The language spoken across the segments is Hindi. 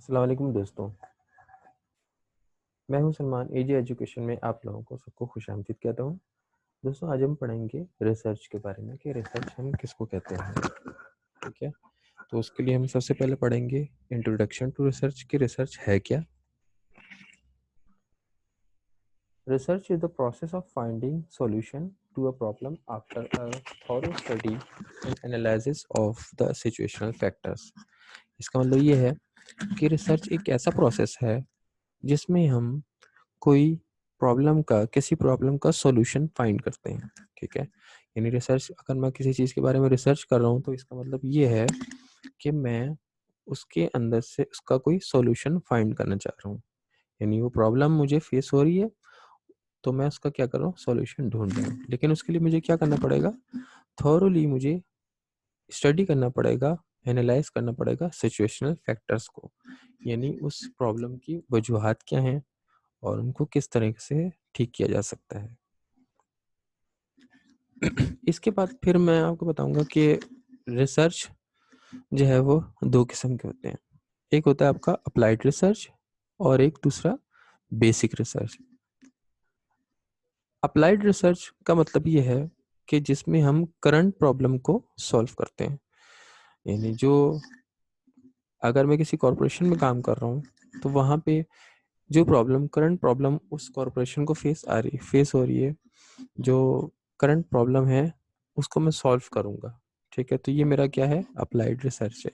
अस्सलाम वालेकुम दोस्तों, मैं हूं सलमान। एजी एजुकेशन में आप लोगों को सबको खुशामदीद कहता हूं। दोस्तों, आज हम पढ़ेंगे रिसर्च के बारे में कि रिसर्च हम किसको कहते हैं। ठीक है, तो उसके लिए हम सबसे पहले पढ़ेंगे इंट्रोडक्शन टू रिसर्च कि रिसर्च है क्या। Research is the process of finding solution to a problem after a thorough study and analysis of the situational factors. इसका मतलब ये है कि रिसर्च एक ऐसा प्रोसेस है जिसमें हम कोई किसी प्रॉब्लम का सॉल्यूशन फाइंड करते हैं। ठीक है, यानी रिसर्च, अगर मैं किसी चीज़ के बारे में रिसर्च कर रहा हूँ तो इसका मतलब ये है कि मैं उसके अंदर से उसका कोई सॉल्यूशन फाइंड करना चाह रहा हूँ। यानी वो प्रॉब्लम मुझे फेस हो रही है तो मैं उसका क्या कर रहा हूँ, सॉल्यूशन ढूंढ रहा हूँ। लेकिन उसके लिए मुझे क्या करना पड़ेगा, थॉरोली मुझे स्टडी करना पड़ेगा, एनालाइज करना पड़ेगा सिचुएशनल फैक्टर्स को, यानी उस प्रॉब्लम की वजूहात क्या हैं और उनको किस तरह से ठीक किया जा सकता है। इसके बाद फिर मैं आपको बताऊंगा कि रिसर्च जो है वो दो किस्म के होते हैं। एक होता है आपका अप्लाइड रिसर्च और एक दूसरा बेसिक रिसर्च। अप्लाइड रिसर्च का मतलब ये है कि जिसमें हम करंट प्रॉब्लम को सॉल्व करते हैं। यानी जो, अगर मैं किसी कॉरपोरेशन में काम कर रहा हूँ तो वहाँ पे जो करंट प्रॉब्लम उस कॉरपोरेशन को फेस हो रही है, जो करंट प्रॉब्लम है उसको मैं सॉल्व करूंगा। ठीक है, तो ये मेरा क्या है, अप्लाइड रिसर्च है।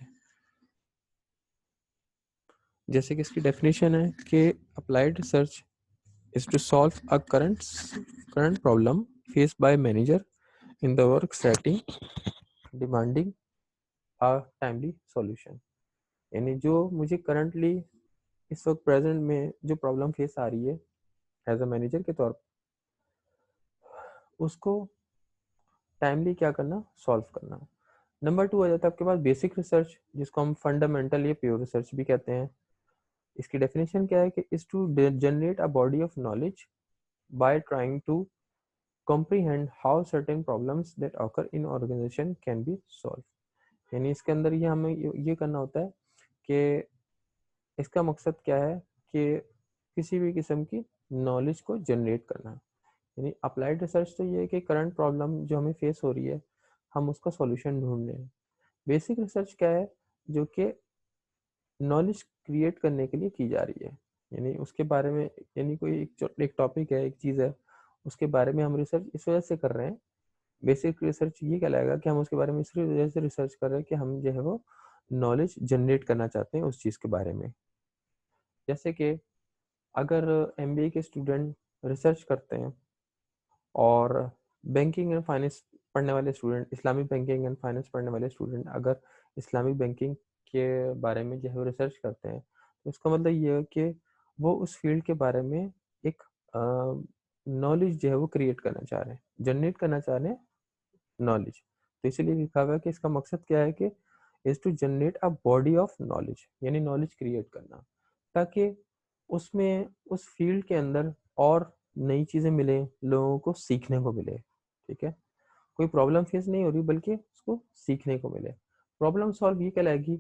जैसे कि इसकी डेफिनेशन है कि applied research is to solve a current problem face by manager in the work setting demanding a timely solution. यानी जो मुझे करंटली इस वक्त प्रेजेंट में जो प्रॉब्लम फेस आ रही है एज अ मैनेजर के तौर पर, उसको टाइमली क्या करना, सॉल्व करना। नंबर 2 आ जाता है आपके पास बेसिक रिसर्च, जिसको हम फंडामेंटल या प्योर रिसर्च भी कहते हैं। इसकी डेफिनेशन क्या है कि is to generate a body of knowledge by trying to comprehend how certain problems that occur in organization can be solved। यानी इसके अंदर ये हमें ये करना होता है कि इसका मकसद क्या है कि किसी भी किस्म की नॉलेज को जनरेट करना। यानी अप्लाइड रिसर्च तो ये है कि करंट प्रॉब्लम जो हमें फेस हो रही है हम उसका सॉल्यूशन ढूंढ रहे हैं। बेसिक रिसर्च क्या है, जो कि नॉलेज क्रिएट करने के लिए की जा रही है। यानी उसके बारे में, यानी कोई एक टॉपिक है, एक चीज़ है, उसके बारे में हम रिसर्च इस वजह से कर रहे हैं। बेसिक रिसर्च ये कहलाएगा कि हम उसके बारे में इस वजह से रिसर्च कर रहे हैं कि हम जो है वो नॉलेज जनरेट करना चाहते हैं उस चीज़ के बारे में। जैसे कि अगर एमबीए के स्टूडेंट रिसर्च करते हैं और बैंकिंग एंड फाइनेंस पढ़ने वाले student, Islamic banking and finance पढ़ने वाले स्टूडेंट अगर इस्लामिक बैंकिंग के बारे में जो है रिसर्च करते हैं, तो इसका मतलब ये है कि वो उस फील्ड के बारे में एक नॉलेज जो है वो क्रिएट करना चाह रहे हैं, जनरेट करना चाह रहे हैं नॉलेज। तो इसीलिए लिखा हुआ है कि इसका मकसद क्या है कि is to generate a body of knowledge, यानी नॉलेज क्रिएट करना, ताकि उसमें उस फील्ड के अंदर और नई चीज़ें मिले, लोगों को सीखने को मिले। ठीक है, कोई प्रॉब्लम फेस नहीं हो रही बल्कि उसको सीखने को मिले। प्रॉब्लम सॉल्व ये कहलाएगी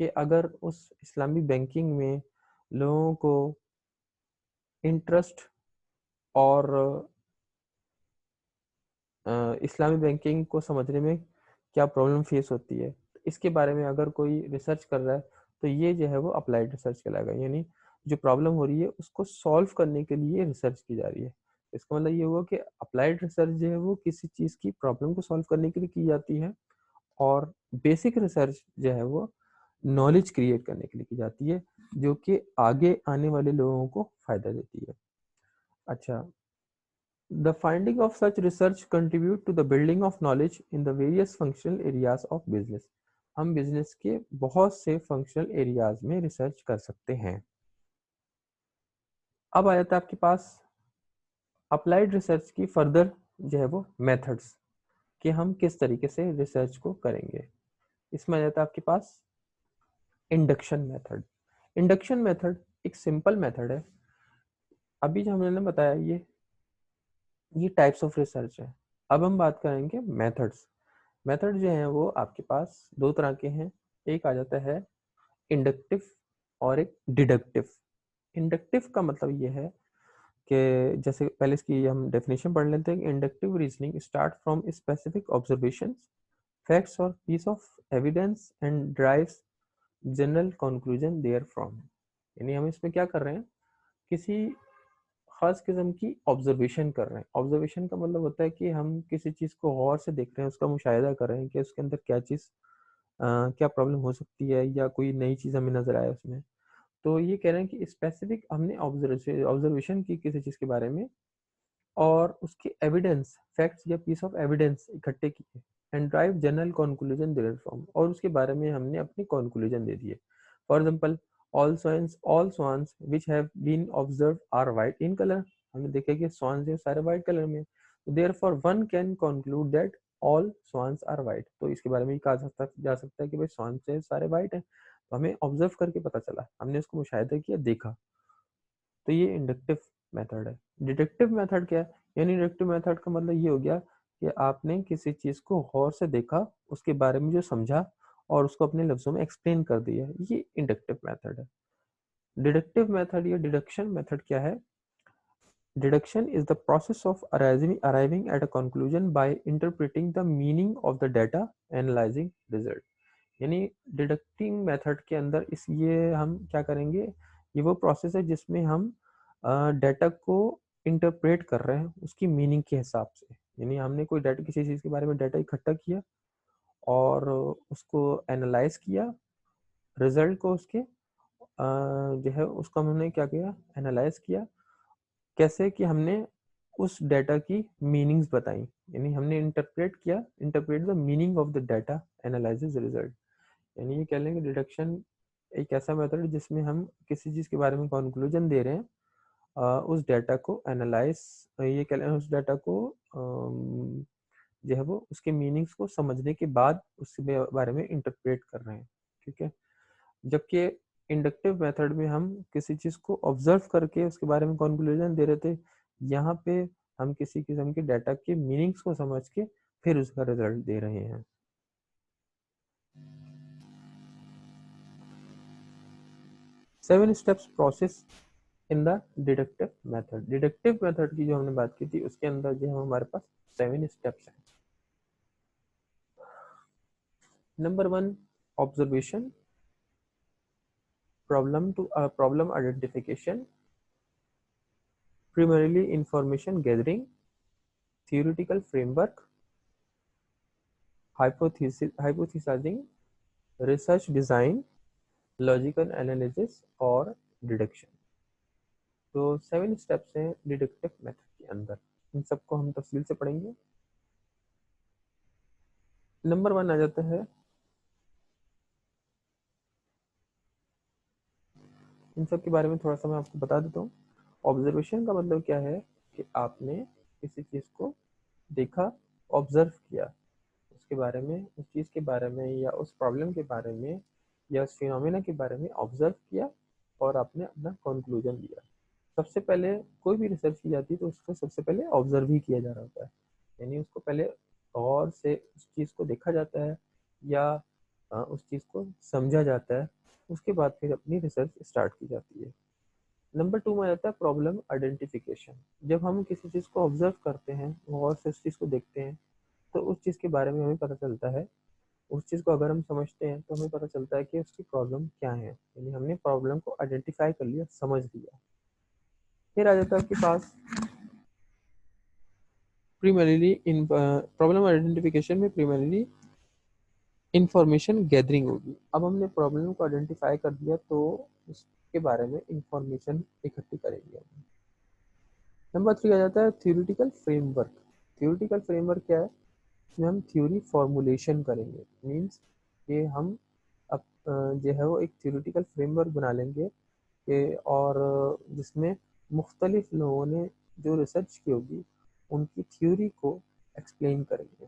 कि अगर उस इस्लामिक बैंकिंग में लोगों को इंटरेस्ट और इस्लामिक बैंकिंग को समझने में क्या प्रॉब्लम फेस होती है, इसके बारे में अगर कोई रिसर्च कर रहा है तो ये जो है वो अप्लाइड रिसर्च कहलाएगा। यानी जो प्रॉब्लम हो रही है उसको सॉल्व करने के लिए रिसर्च की जा रही है। इसका मतलब ये हुआ कि अप्लाइड रिसर्च जो है वो किसी चीज़ की प्रॉब्लम को सॉल्व करने के लिए की जाती है, और बेसिक रिसर्च जो है वो नॉलेज क्रिएट करने के लिए की जाती है, जो कि आगे आने वाले लोगों को फायदा देती है। अच्छा, the finding of such research contribute to the building of knowledge in the various functional areas of business। हम बिजनेस के बहुत से फंक्शनल एरियाज में रिसर्च कर सकते हैं। अब आ जाता है आपके पास अप्लाइड रिसर्च की फर्दर जो है वो मेथड्स, कि हम किस तरीके से रिसर्च को करेंगे। इसमें आ जाता है आपके पास इंडक्शन मेथड। इंडक्शन मेथड एक सिंपल मेथड है। अभी जो हमने बताया ये टाइप्स ऑफ रिसर्च है। अब हम बात करेंगे मेथड्स। मेथड जो हैं वो आपके पास दो तरह के हैं। एक आ जाता है इंडक्टिव और एक डिडक्टिव। इंडक्टिव का मतलब ये है कि जैसे पहले इसकी हम डेफिनेशन पढ़ लेते हैं कि inductive reasoning start from specific observations, facts और piece of evidence and drives general conclusion therefrom. यानी हम इसमें क्या कर रहे हैं, किसी खास किस्म की ऑब्जर्वेशन कर रहे हैं। ऑब्जर्वेशन का मतलब होता है कि हम किसी चीज़ को गौर से देख रहे हैं, उसका मुशाहिदा कर रहे हैं कि उसके अंदर क्या चीज़ क्या प्रॉब्लम हो सकती है या कोई नई चीज़ हमें नज़र आए उसमें। तो ये कह रहे हैं कि स्पेसिफिक हमने ऑब्जर्वेशन की किसी चीज़ के बारे में और उसके एविडेंस, फैक्ट्स या पीस ऑफ एविडेंस इकट्ठे किए and drive general conclusion therefrom, और उसके बारे में हमने अपनी कंक्लूजन दे दिए। For example, all swans which have been observed are white in color। हमने देखा कि swans जो सारे white कलर में, therefore one can conclude that all swans are white। तो इसके बारे में कहा जा सकता है कि भाई swans जो सारे white हैं। तो हमें ऑब्जर्व करके पता चला, हमने उसको मुशाहिदा किया, देखा। तो ये इंडक्टिव मेथड है। डिडक्टिव मेथड क्या है? यानी डिडक्टिव मेथड का मतलब ये हो गया कि आपने किसी चीज़ को गौर से देखा, उसके बारे में जो समझा और उसको अपने लफ्ज़ों में एक्सप्लेन कर दिया, ये इंडक्टिव मेथड है। डिडक्टिव मेथड या डिडक्शन मेथड क्या है? Deduction is the process of arriving at a conclusion by interpreting the meaning of the data, analyzing result। यानी डिडक्टिंग मेथड के अंदर इस ये हम क्या करेंगे, ये वो प्रोसेस है जिसमें हम डाटा को इंटरप्रेट कर रहे हैं उसकी मीनिंग के हिसाब से। यानी हमने कोई डाटा, किसी चीज़ के बारे में डाटा इकट्ठा किया और उसको एनालाइज किया, रिजल्ट को उसके जो है उसको हमने क्या किया, एनालाइज किया। कैसे कि हमने उस डाटा की मीनिंग्स बताई, यानी हमने इंटरप्रेट किया, interpret the meaning of the data, analysis result. यानी ये कह लें कि डिडक्शन एक ऐसा मेथड है जिसमें हम किसी चीज़ के बारे में कंक्लूजन दे रहे हैं, उस डाटा को एनालाइज, ये कह लें उस डाटा को जो है वो उसके मीनिंग्स को समझने के बाद उसके बारे में इंटरप्रेट कर रहे हैं। ठीक है। जबकि इंडक्टिव मेथड में हम किसी चीज़ को ऑब्जर्व करके उसके बारे में कंक्लूजन दे रहे थे, यहाँ पे हम किसी किस्म के डाटा के मीनिंग्स को समझ के फिर उसका रिजल्ट दे रहे हैं। 7 steps process in the deductive method. Deductive method की जो हमने बात की थी उसके अंदर जो है हमारे पास 7 स्टेप्स हैं। Number 1, observation, problem identification, primarily information gathering, theoretical framework, hypothesizing, research design, logical analysis और डिडक्शन। तो 7 स्टेप्स हैं डिडक्टिव मेथड के अंदर, इन सबको हम तफसील से पढ़ेंगे। नंबर 1 आ जाता है, इन सब के बारे में थोड़ा सा मैं आपको बता देता हूँ। ऑब्जर्वेशन का मतलब क्या है कि आपने किसी चीज़ को देखा, ऑब्जर्व किया, उसके बारे में, उस चीज़ के बारे में या उस प्रॉब्लम के बारे में या उस फिनोमेना के बारे में ऑब्जर्व किया और आपने अपना कंक्लूजन दिया। सबसे पहले कोई भी रिसर्च की जाती है तो उसको सबसे पहले ऑब्जर्व ही किया जा रहा होता है, यानी उसको पहले गौर से उस चीज़ को देखा जाता है या उस चीज़ को समझा जाता है, उसके बाद फिर अपनी रिसर्च स्टार्ट की जाती है। नंबर 2 में आ जाता है प्रॉब्लम आइडेंटिफिकेशन। जब हम किसी चीज़ को ऑब्जर्व करते हैं, गौर से उस चीज़ को देखते हैं, तो उस चीज़ के बारे में हमें पता चलता है, उस चीज़ को अगर हम समझते हैं तो हमें पता चलता है कि उसकी प्रॉब्लम क्या है, यानी हमने प्रॉब्लम को आइडेंटिफाई कर लिया, समझ लिया। फिर आ जाता है आपके पास प्रीमरीली इन प्रॉब्लम आइडेंटिफिकेशन में प्रीमरीली इंफॉर्मेशन गैदरिंग होगी। अब हमने प्रॉब्लम को आइडेंटिफाई कर दिया तो उसके बारे में इंफॉर्मेशन इकट्ठी करेंगे। नंबर 3 आ जाता है थ्योरेटिकल फ्रेमवर्क। थ्योरेटिकल फ्रेमवर्क क्या है? इसमें हम थ्योरी फॉर्मुलेशन करेंगे, मीन्स कि हम अब जो है वो एक थ्योरेटिकल फ्रेमवर्क बना लेंगे कि और जिसमें मुख्तलिफ लोगों ने जो रिसर्च की होगी उनकी थ्योरी को एक्सप्लेन करेंगे,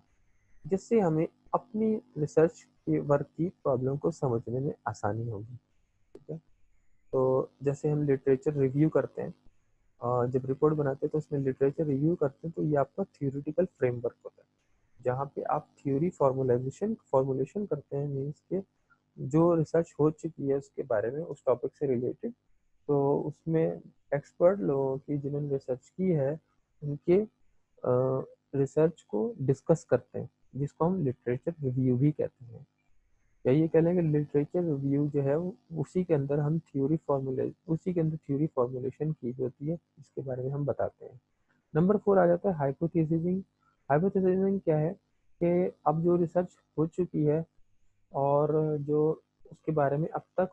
जिससे हमें अपनी रिसर्च के वर्क की प्रॉब्लम को समझने में आसानी होगी। ठीक है। तो जैसे हम लिटरेचर रिव्यू करते हैं, जब रिपोर्ट बनाते हैं तो उसमें लिटरेचर रिव्यू करते हैं, तो ये आपका थ्योरेटिकल फ्रेमवर्क होता है जहाँ पे आप थ्योरी फॉर्मुलेशन करते हैं, मीन्स के जो रिसर्च हो चुकी है उसके बारे में, उस टॉपिक से रिलेटेड, तो उसमें एक्सपर्ट लोगों की जिन्होंने रिसर्च की है उनके रिसर्च को डिस्कस करते हैं, जिसको हम लिटरेचर रिव्यू भी कहते हैं। या ये कह लें कि लिटरेचर रिव्यू जो है उसी के अंदर हम उसी के अंदर थ्योरी फॉर्मुलेशन की होती है, जिसके बारे में हम बताते हैं। नंबर 4 आ जाता है हाइपोथेसिसिंग। हाइपोथेसिसिंग क्या है कि अब जो रिसर्च हो चुकी है और जो उसके बारे में अब तक,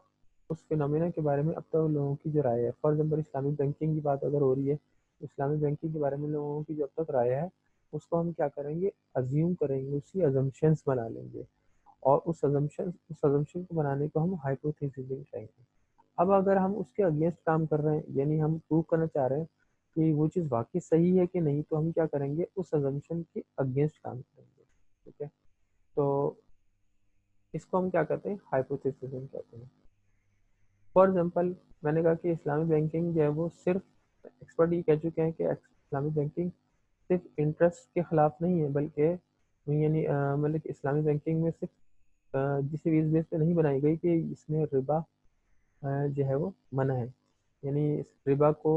उस फिनोमेना के बारे में अब तक लोगों की जो राय है, फॉर एग्जाम्पल इस्लामिक बैंकिंग की बात अगर हो रही है, तो इस्लामिक बैंकिंग के बारे में लोगों की जो अब तक राय है उसको हम क्या करेंगे, अज्यूम करेंगे, उसकी अजम्पशंस बना लेंगे, और उस अजम्पशन को बनाने को हम हाइपोथेसिसिंग कहेंगे। अब अगर हम उसके अगेंस्ट काम कर रहे हैं, यानी हम प्रूव करना चाह रहे हैं कि वो चीज़ वाकई सही है कि नहीं, तो हम क्या करेंगे, उस अजम्पशन के अगेंस्ट काम करेंगे। ठीक है, तो इसको हम क्या कहते हैं, हाइपोथेसिसिज्म कहते हैं। फॉर एग्जांपल, मैंने कहा कि इस्लामिक बैंकिंग जो है वो सिर्फ, एक्सपर्ट ये कह चुके हैं कि इस्लामिक बैंकिंग सिर्फ इंटरेस्ट के खिलाफ नहीं है, बल्कि यानी मतलब कि इस्लामिक बैंकिंग में सिर्फ जिस बेस पे नहीं बनाई गई कि इसमें रिबा जो है वो मना है, यानी इस रिबा को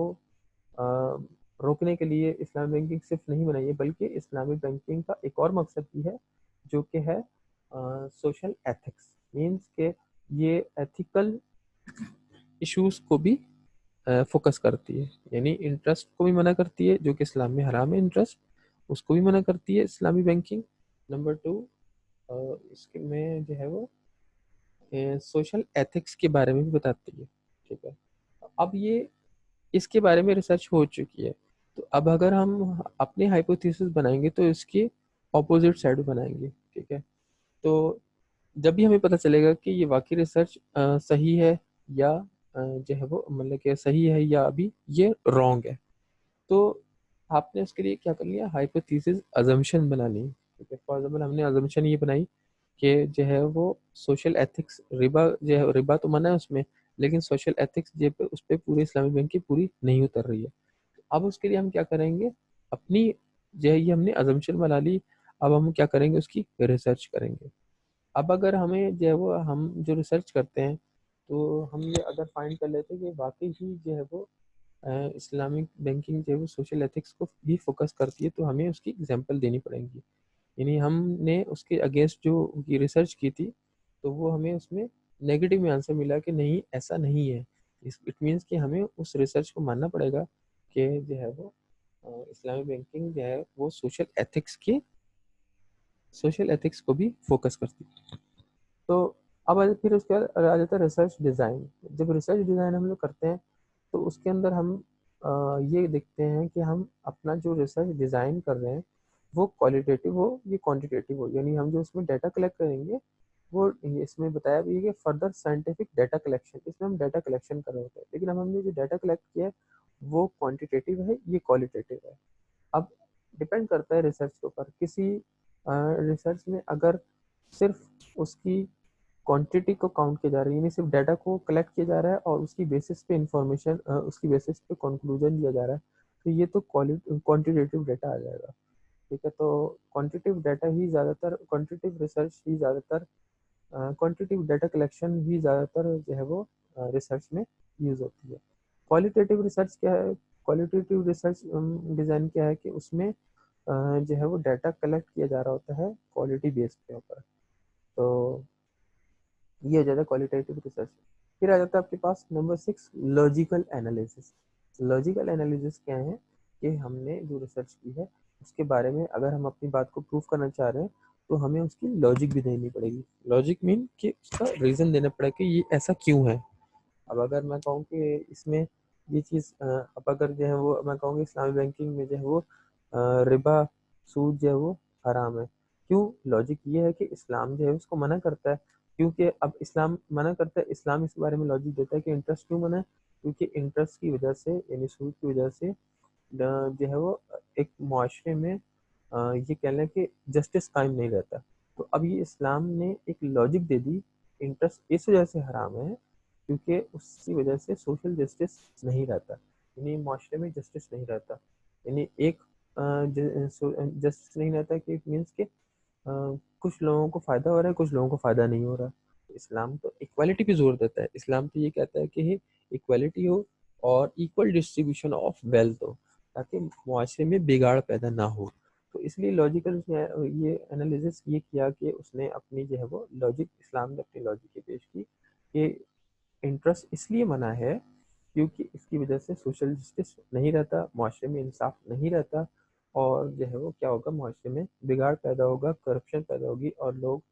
अ, रोकने के लिए इस्लामिक बैंकिंग सिर्फ नहीं बनाई है, बल्कि इस्लामिक बैंकिंग का एक और मकसद भी है, जो कि है सोशल एथिक्स। मीन्स के ये एथिकल इश्यूज को भी फोकस करती है, यानी इंटरेस्ट को भी मना करती है, जो कि इस्लाम में हराम है इंटरेस्ट, उसको भी मना करती है इस्लामी बैंकिंग। नंबर 2, इसके में जो है वो सोशल एथिक्स के बारे में भी बताती है। ठीक है, अब ये इसके बारे में रिसर्च हो चुकी है, तो अब अगर हम अपनी हाइपोथेसिस बनाएंगे तो इसकी ऑपोजिट साइड बनाएंगे। ठीक है, तो जब भी हमें पता चलेगा कि ये वाकई रिसर्च सही है या जो है वो मतलब कि सही है या अभी ये रॉन्ग है, तो आपने उसके लिए क्या कर लिया, हाइपोथेसिस अजम्पशन बना ली। ठीक है, फॉर एग्जाम्पल हमने अजम्पशन ये बनाई कि जो है वो सोशल एथिक्स, रिबा जो है, रिबा तो मना है उसमें, लेकिन सोशल एथिक्स जो पे उस पर पूरी इस्लामिक बैंक की पूरी नहीं उतर रही है। अब उसके लिए हम क्या करेंगे, अपनी जो है ये हमने अजम्पशन बना ली, अब हम क्या करेंगे, उसकी रिसर्च करेंगे। अब अगर हमें जो है वो, हम जो रिसर्च करते हैं, तो हम ये अगर फाइंड कर लेते हैं कि वाकई ही जो है वो इस्लामिक बैंकिंग जो है वो सोशल एथिक्स को भी फोकस करती है, तो हमें उसकी एग्जांपल देनी पड़ेंगी। यानी हमने उसके अगेंस्ट जो की रिसर्च की थी, तो वो हमें उसमें नेगेटिव में आंसर मिला कि नहीं, ऐसा नहीं है। इट मीन्स कि हमें उस रिसर्च को मानना पड़ेगा कि जो है वो इस्लामिक बैंकिंग जो है वो सोशल एथिक्स को भी फोकस करती है। तो अब फिर उसके बाद आ जाता है रिसर्च डिज़ाइन। जब रिसर्च डिज़ाइन हम लोग करते हैं, तो उसके अंदर हम ये देखते हैं कि हम अपना जो रिसर्च डिज़ाइन कर रहे हैं वो क्वालिटेटिव हो या क्वांटिटेटिव हो, यानी हम जो उसमें डाटा कलेक्ट करेंगे वो, इसमें बताया भी है कि फर्दर साइंटिफिक डाटा कलेक्शन, इसमें हम डाटा कलेक्शन कर रहे होते हैं, लेकिन अब हमने जो डाटा कलेक्ट किया है वो क्वांटिटेटिव है, ये क्वालिटेटिव है। अब डिपेंड करता है रिसर्च के ऊपर। किसी रिसर्च में अगर सिर्फ उसकी क्वांटिटी को काउंट किया जा रहा है, यानी सिर्फ डाटा को कलेक्ट किया जा रहा है और उसकी बेसिस पे इंफॉर्मेशन, उसकी बेसिस पे कंक्लूजन दिया जा रहा है, तो ये तो क्वांटिटेटिव डाटा आ जाएगा। ठीक है, तो क्वांटिटेटिव रिसर्च ही ज़्यादातर, क्वांटिटेटिव डाटा कलेक्शन ही ज़्यादातर जो है वो रिसर्च में यूज़ होती है। क्वालिटेटिव रिसर्च क्या है, क्वालिटेटिव रिसर्च डिज़ाइन क्या है कि उसमें जो है वो डाटा कलेक्ट किया जा रहा होता है क्वालिटी बेस के ऊपर। तो ये हो जाता है क्वालिटेटिव रिसर्च। फिर आ जाता है आपके पास number 6, logical analysis. Logical analysis क्या है कि हमने जो रिसर्च की है उसके बारे में अगर हम अपनी बात को प्रूव करना चाह रहे हैं, तो हमें उसकी लॉजिक भी देनी पड़ेगी। लॉजिक मीन कि उसका रीज़न देना पड़ेगा कि ये ऐसा क्यों है। अब अगर मैं कहूँ कि इसमें ये चीज़, अब अगर जो है वो मैं कहूँगी इस्लामिक बैंकिंग में जो है वो रिबा, सूद जो है वो हराम है, क्यों, लॉजिक ये है कि इस्लाम जो है उसको मना करता है। क्योंकि अब इस्लाम मना करता है, इस्लाम इस बारे में लॉजिक देता है कि इंटरेस्ट क्यों मना है, क्योंकि इंटरेस्ट की वजह से, यानी सूद की वजह से जो है वो एक मुआशरे में ये कह लें कि जस्टिस कायम नहीं रहता। तो अब ये इस्लाम ने एक लॉजिक दे दी, इंटरेस्ट इस वजह से हराम है क्योंकि उसकी वजह से सोशल जस्टिस नहीं रहता, यानी माशरे में जस्टिस नहीं रहता। यानी एक जस्टिस नहीं रहता कि इट मीन्स के कुछ लोगों को फ़ायदा हो रहा है, कुछ लोगों को फ़ायदा नहीं हो रहा। इस्लाम तो इक्वालिटी पे जोर देता है। इस्लाम तो ये कहता है कि इक्वालिटी हो और इक्वल डिस्ट्रीब्यूशन ऑफ वेल्थ हो, ताकि मुआशरे में बिगाड़ पैदा ना हो। तो इसलिए लॉजिकल ये एनालिसिस ये किया कि उसने अपनी जो है वो लॉजिक, इस्लाम ने अपनी लॉजिक ये पेश की कि इंटरेस्ट इसलिए मना है क्योंकि इसकी वजह से सोशल जस्टिस नहीं रहता, मुआशरे में इंसाफ नहीं रहता, और जो है वो क्या होगा, मुआशरे में बिगाड़ पैदा होगा, करप्शन पैदा होगी, और लोग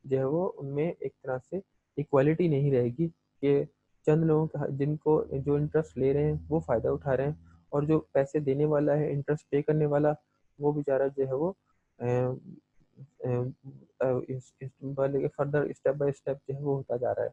जो है वो उनमें एक तरह से इक्वालिटी नहीं रहेगी कि चंद लोगों का जिनको जो इंटरेस्ट ले रहे हैं वो फ़ायदा उठा रहे हैं, और जो पैसे देने वाला है, इंटरेस्ट पे करने वाला, वो बेचारा जो है वो फर्दर स्टेप बाय स्टेप जो है वो होता जा रहा है,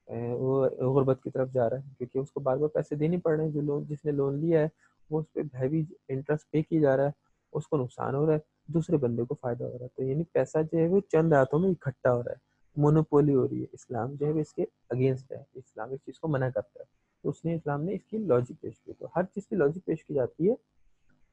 वो गुर्बत की तरफ जा रहा है, क्योंकि उसको बार बार पैसे देने पड़ रहे हैं। जो लोन, जिसने लोन लिया है, वो उस पर हैवी इंटरेस्ट पे किया जा रहा है, उसको नुकसान हो रहा है, दूसरे बंदे को फायदा हो रहा है। तो यानी पैसा जो है वो चंद हाथों में इकट्ठा हो रहा है, मोनोपोली हो रही है। इस्लाम जो है वो इसके अगेंस्ट है, इस्लाम इस चीज़ को मना करता है। तो उसने, इस्लाम ने इसकी लॉजिक पेश की। तो हर चीज़ की लॉजिक पेश की जाती है।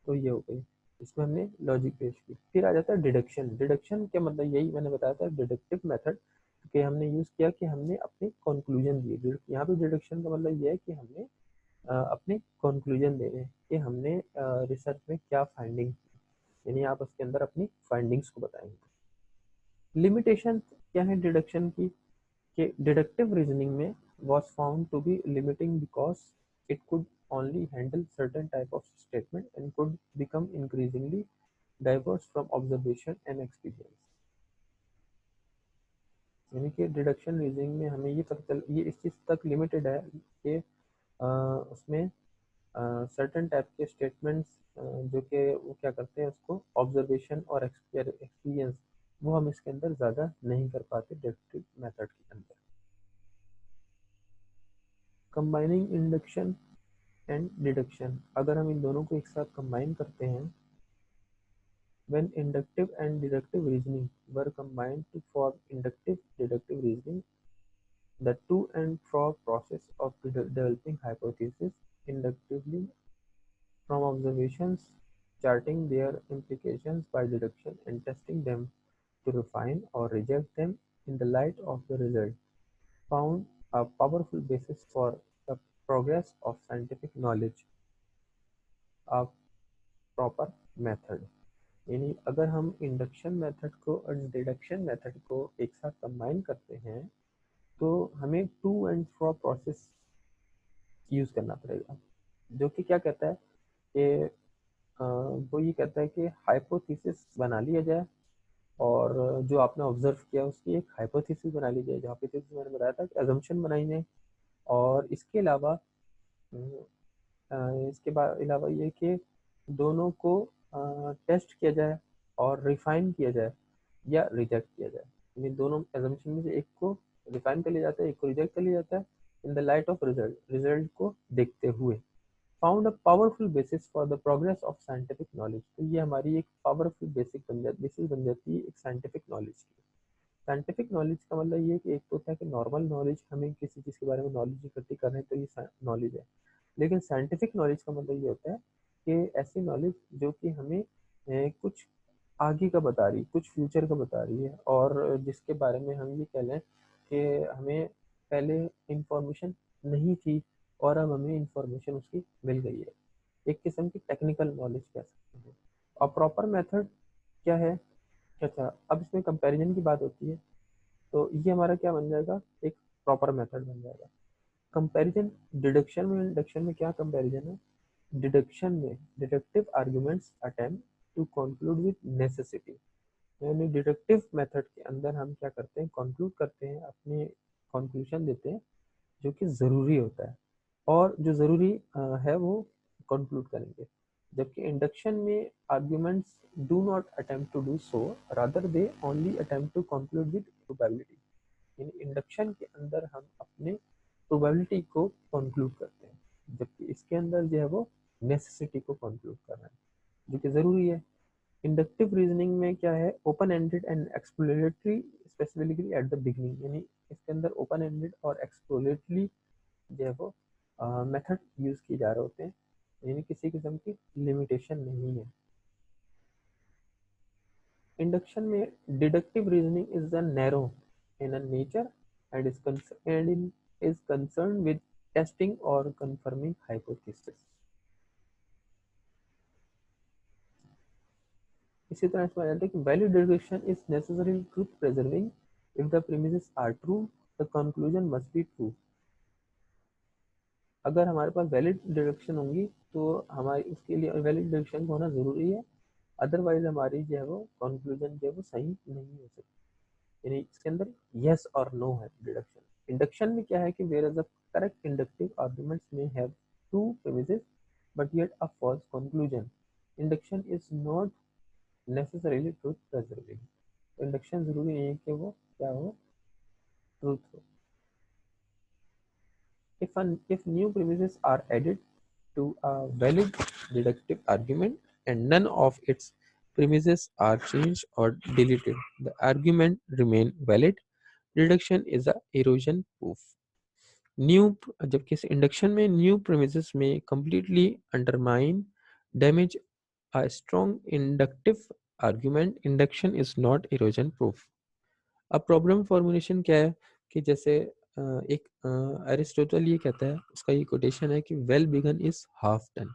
तो ये हो गई, इसमें हमने लॉजिक पेश की। फिर आ जाता है डिडक्शन। डिडक्शन क्या मतलब, यही मैंने बताया था, डिडक्टिव मेथड कि हमने यूज़ किया कि हमने अपने कंक्लूजन दिए। यहाँ पे डिडक्शन का मतलब ये है कि हमने अपने कंक्लूजन दे रहे हैं कि हमने रिसर्च में क्या फाइंडिंग की, यानी आप उसके अंदर अपनी फाइंडिंग्स को बताएंगे। लिमिटेशन क्या है डिडक्शन की, कि डिडक्टिव रीजनिंग में was found to be limiting because it could only handle certain type of statement and could become increasingly diverse from observation and experience। यानी कि डिडक्शन रीजनिंग में हमें ये पता चल, ये इस चीज़ तक लिमिटेड है कि उसमें सर्टेन टाइप के स्टेटमेंट्स जो कि वो क्या करते हैं, उसको ऑब्जर्वेशन और एक्सपीरियंस, वो हम इसके अंदर ज़्यादा नहीं कर पाते डिडक्टिव मेथड के अंदर। कंबाइनिंग इंडक्शन एंड डिडक्शन, अगर हम इन दोनों को एक साथ कंबाइन करते हैं, when inductive and deductive reasoning were combined to form inductive deductive reasoning, the to and fro process of developing hypotheses inductively from observations, charting their implications by deduction, and testing them to refine or reject them in the light of the result, found a powerful basis for the progress of scientific knowledge, a proper method। यानी अगर हम इंडक्शन मेथड को और डिडक्शन मेथड को एक साथ कंबाइन करते हैं, तो हमें to and fro process use करना पड़ेगा, जो कि क्या कहता है कि वो ये कहता है कि हाइपोथेसिस बना लिया जाए, और जो आपने ऑब्जर्व किया उसकी एक हाइपोथेसिस बना ली जाए। जो हाइपोथेसिस मैंने बताया था कि अजम्पशन बनाई जाए, और इसके अलावा इसके बाद अलावा ये कि दोनों को टेस्ट किया जाए और रिफाइन किया जाए या रिजेक्ट किया जाए। यानी दोनों एजम्पशन में से एक को रिफाइन कर लिया जाता है, एक को रिजेक्ट कर लिया जाता है, in the light of result, result को देखते हुए। Found a powerful basis for the progress of scientific knowledge, तो ये हमारी एक पावरफुल बेसिस बन जाती है एक साइंटिफिक नॉलेज की। साइंटिफिक नॉलेज का मतलब ये कि एक तो होता है कि नॉर्मल नॉलेज, हमें किसी चीज़ के बारे में नॉलेज इकट्ठी कर रहे हैं तो ये नॉलेज है। लेकिन साइंटिफिक नॉलेज का मतलब ये होता है कि ऐसी नॉलेज जो कि हमें कुछ आगे का बता रही, कुछ फ्यूचर का बता रही है, और जिसके बारे में हम ये कह लें कि हमें पहले इंफॉर्मेशन नहीं थी और अब हमें इंफॉर्मेशन उसकी मिल गई है। एक किस्म की टेक्निकल नॉलेज कह सकते हैं। और प्रॉपर मेथड क्या है? अच्छा, अब इसमें कंपैरिजन की बात होती है, तो ये हमारा क्या बन जाएगा, एक प्रॉपर मेथड बन जाएगा। कंपैरिजन डिडक्शन में, डिडक्शन में क्या कंपैरिजन है? डिडक्शन में deductive arguments attempt to conclude with necessity, यानी डिडक्टिव मेथड के अंदर हम क्या करते हैं, कंक्लूड करते हैं, अपने कंक्लूजन देते हैं जो कि ज़रूरी होता है, और जो ज़रूरी है वो कंक्लूड करेंगे। जबकि इंडक्शन में arguments do not attempt to do so, rather they only attempt to conclude with probability. यानी इंडक्शन के अंदर हम अपने प्रोबेबिलिटी को कंक्लूड करते हैं, जबकि इसके अंदर जो है वो नेसेसिटी को कंक्लूड कर रहे हैं, जो कि ज़रूरी है। इंडक्टिव रीजनिंग में क्या है, open ended and exploratory specifically at the beginning, यानी इसके अंदर ओपन एंडेड और एक्सप्लोरेटरी जो है वो मेथड यूज़ किए जा रहे होते हैं, यानी किसी किस्म की लिमिटेशन नहीं है। इंडक्शन में deductive reasoning is the narrow in nature and is concerned with testing or confirming hypothesis. इसी तरह इसमें आ जाता है कि valid deduction is necessary truth preserving if the premises are true the conclusion must be true. अगर हमारे पास वैलिड डिडक्शन होंगी तो हमारी उसके लिए वैलिड डिडक्शन होना ज़रूरी है, अदरवाइज हमारी जो है वो कंक्लूजन जो है वो सही नहीं हो सकती। यानी इसके अंदर यस और नो है डिडक्शन। इंडक्शन में क्या है कि whereas the correct inductive arguments में have to premises but yet a false conclusion, induction is not necessarily truth preserving. तो इंडक्शन जरूरी नहीं है कि वो क्या हो, ट्रूथ हो। If new premises are added to a valid deductive argument and none of its premises are changed or deleted, the argument remain valid. Deduction is a erosion proof. New जबकि इंडक्शन में न्यू प्रीमिसेस में completely undermine damage a strong inductive argument. Induction is not erosion proof. अब प्रॉब्लम फॉर्मुलेशन क्या है कि जैसे एक अरिस्टोटल ये कहता है, उसका ये कोटेशन है कि well begun is half done.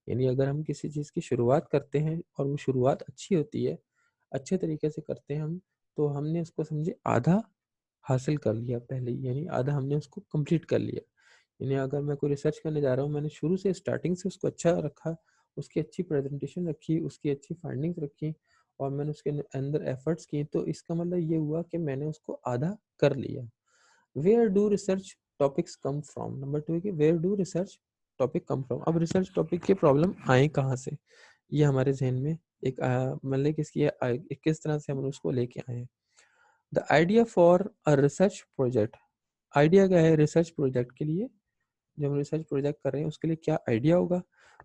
यानी अगर हम किसी चीज़ की शुरुआत करते हैं और वो शुरुआत अच्छी होती है, अच्छे तरीके से करते हैं हम, तो हमने उसको समझे आधा हासिल कर लिया पहले ही, यानी आधा हमने उसको कंप्लीट कर लिया। यानी अगर मैं कोई रिसर्च करने जा रहा हूँ, मैंने शुरू से स्टार्टिंग से उसको अच्छा रखा, उसकी अच्छी प्रेजेंटेशन रखी, उसकी अच्छी फाइंडिंग्स रखी और मैंने उसके अंदर एफर्ट्स किए, तो इसका मतलब ये हुआ कि मैंने उसको आधा कर लिया। Where do research topics come from, number 2 है कि where do research topic come from. अब रिसर्च टॉपिक के प्रॉब्लम आए कहाँ से, ये हमारे जहन में एक मतलब किस तरह से हम उसको लेके आए हैं। The idea for a research project, idea क्या है रिसर्च प्रोजेक्ट के लिए, जब हम रिसर्च प्रोजेक्ट कर रहे हैं उसके लिए क्या आइडिया होगा।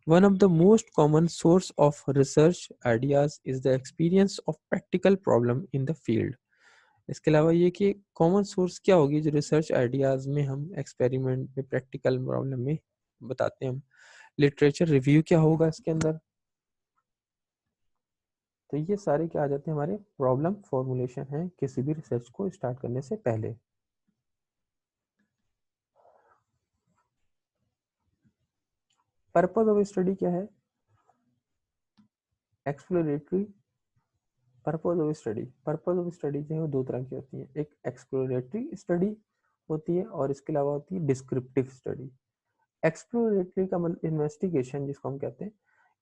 One of the most common source of research ideas is the experience of practical problem in the field. इसके अलावा ये कि कॉमन सोर्स क्या होगी जो रिसर्च आइडियाज में हम एक्सपेरिमेंट में प्रैक्टिकल प्रॉब्लम में बताते हैं हम। लिटरेचर रिव्यू क्या होगा इसके अंदर। तो ये सारे क्या आ जाते हैं हमारे प्रॉब्लम फॉर्मुलेशन है किसी भी रिसर्च को स्टार्ट करने से पहले। पर्पस ऑफ स्टडी क्या है, एक्सप्लोरेटरी। पर्पस ऑफ स्टडी जो है वो दो तरह की होती है, एक एक्सप्लोरेटरी स्टडी होती है और इसके अलावा होती है डिस्क्रिप्टिव स्टडी। एक्सप्लोरेटरी का मतलब इन्वेस्टिगेशन जिसको हम कहते हैं,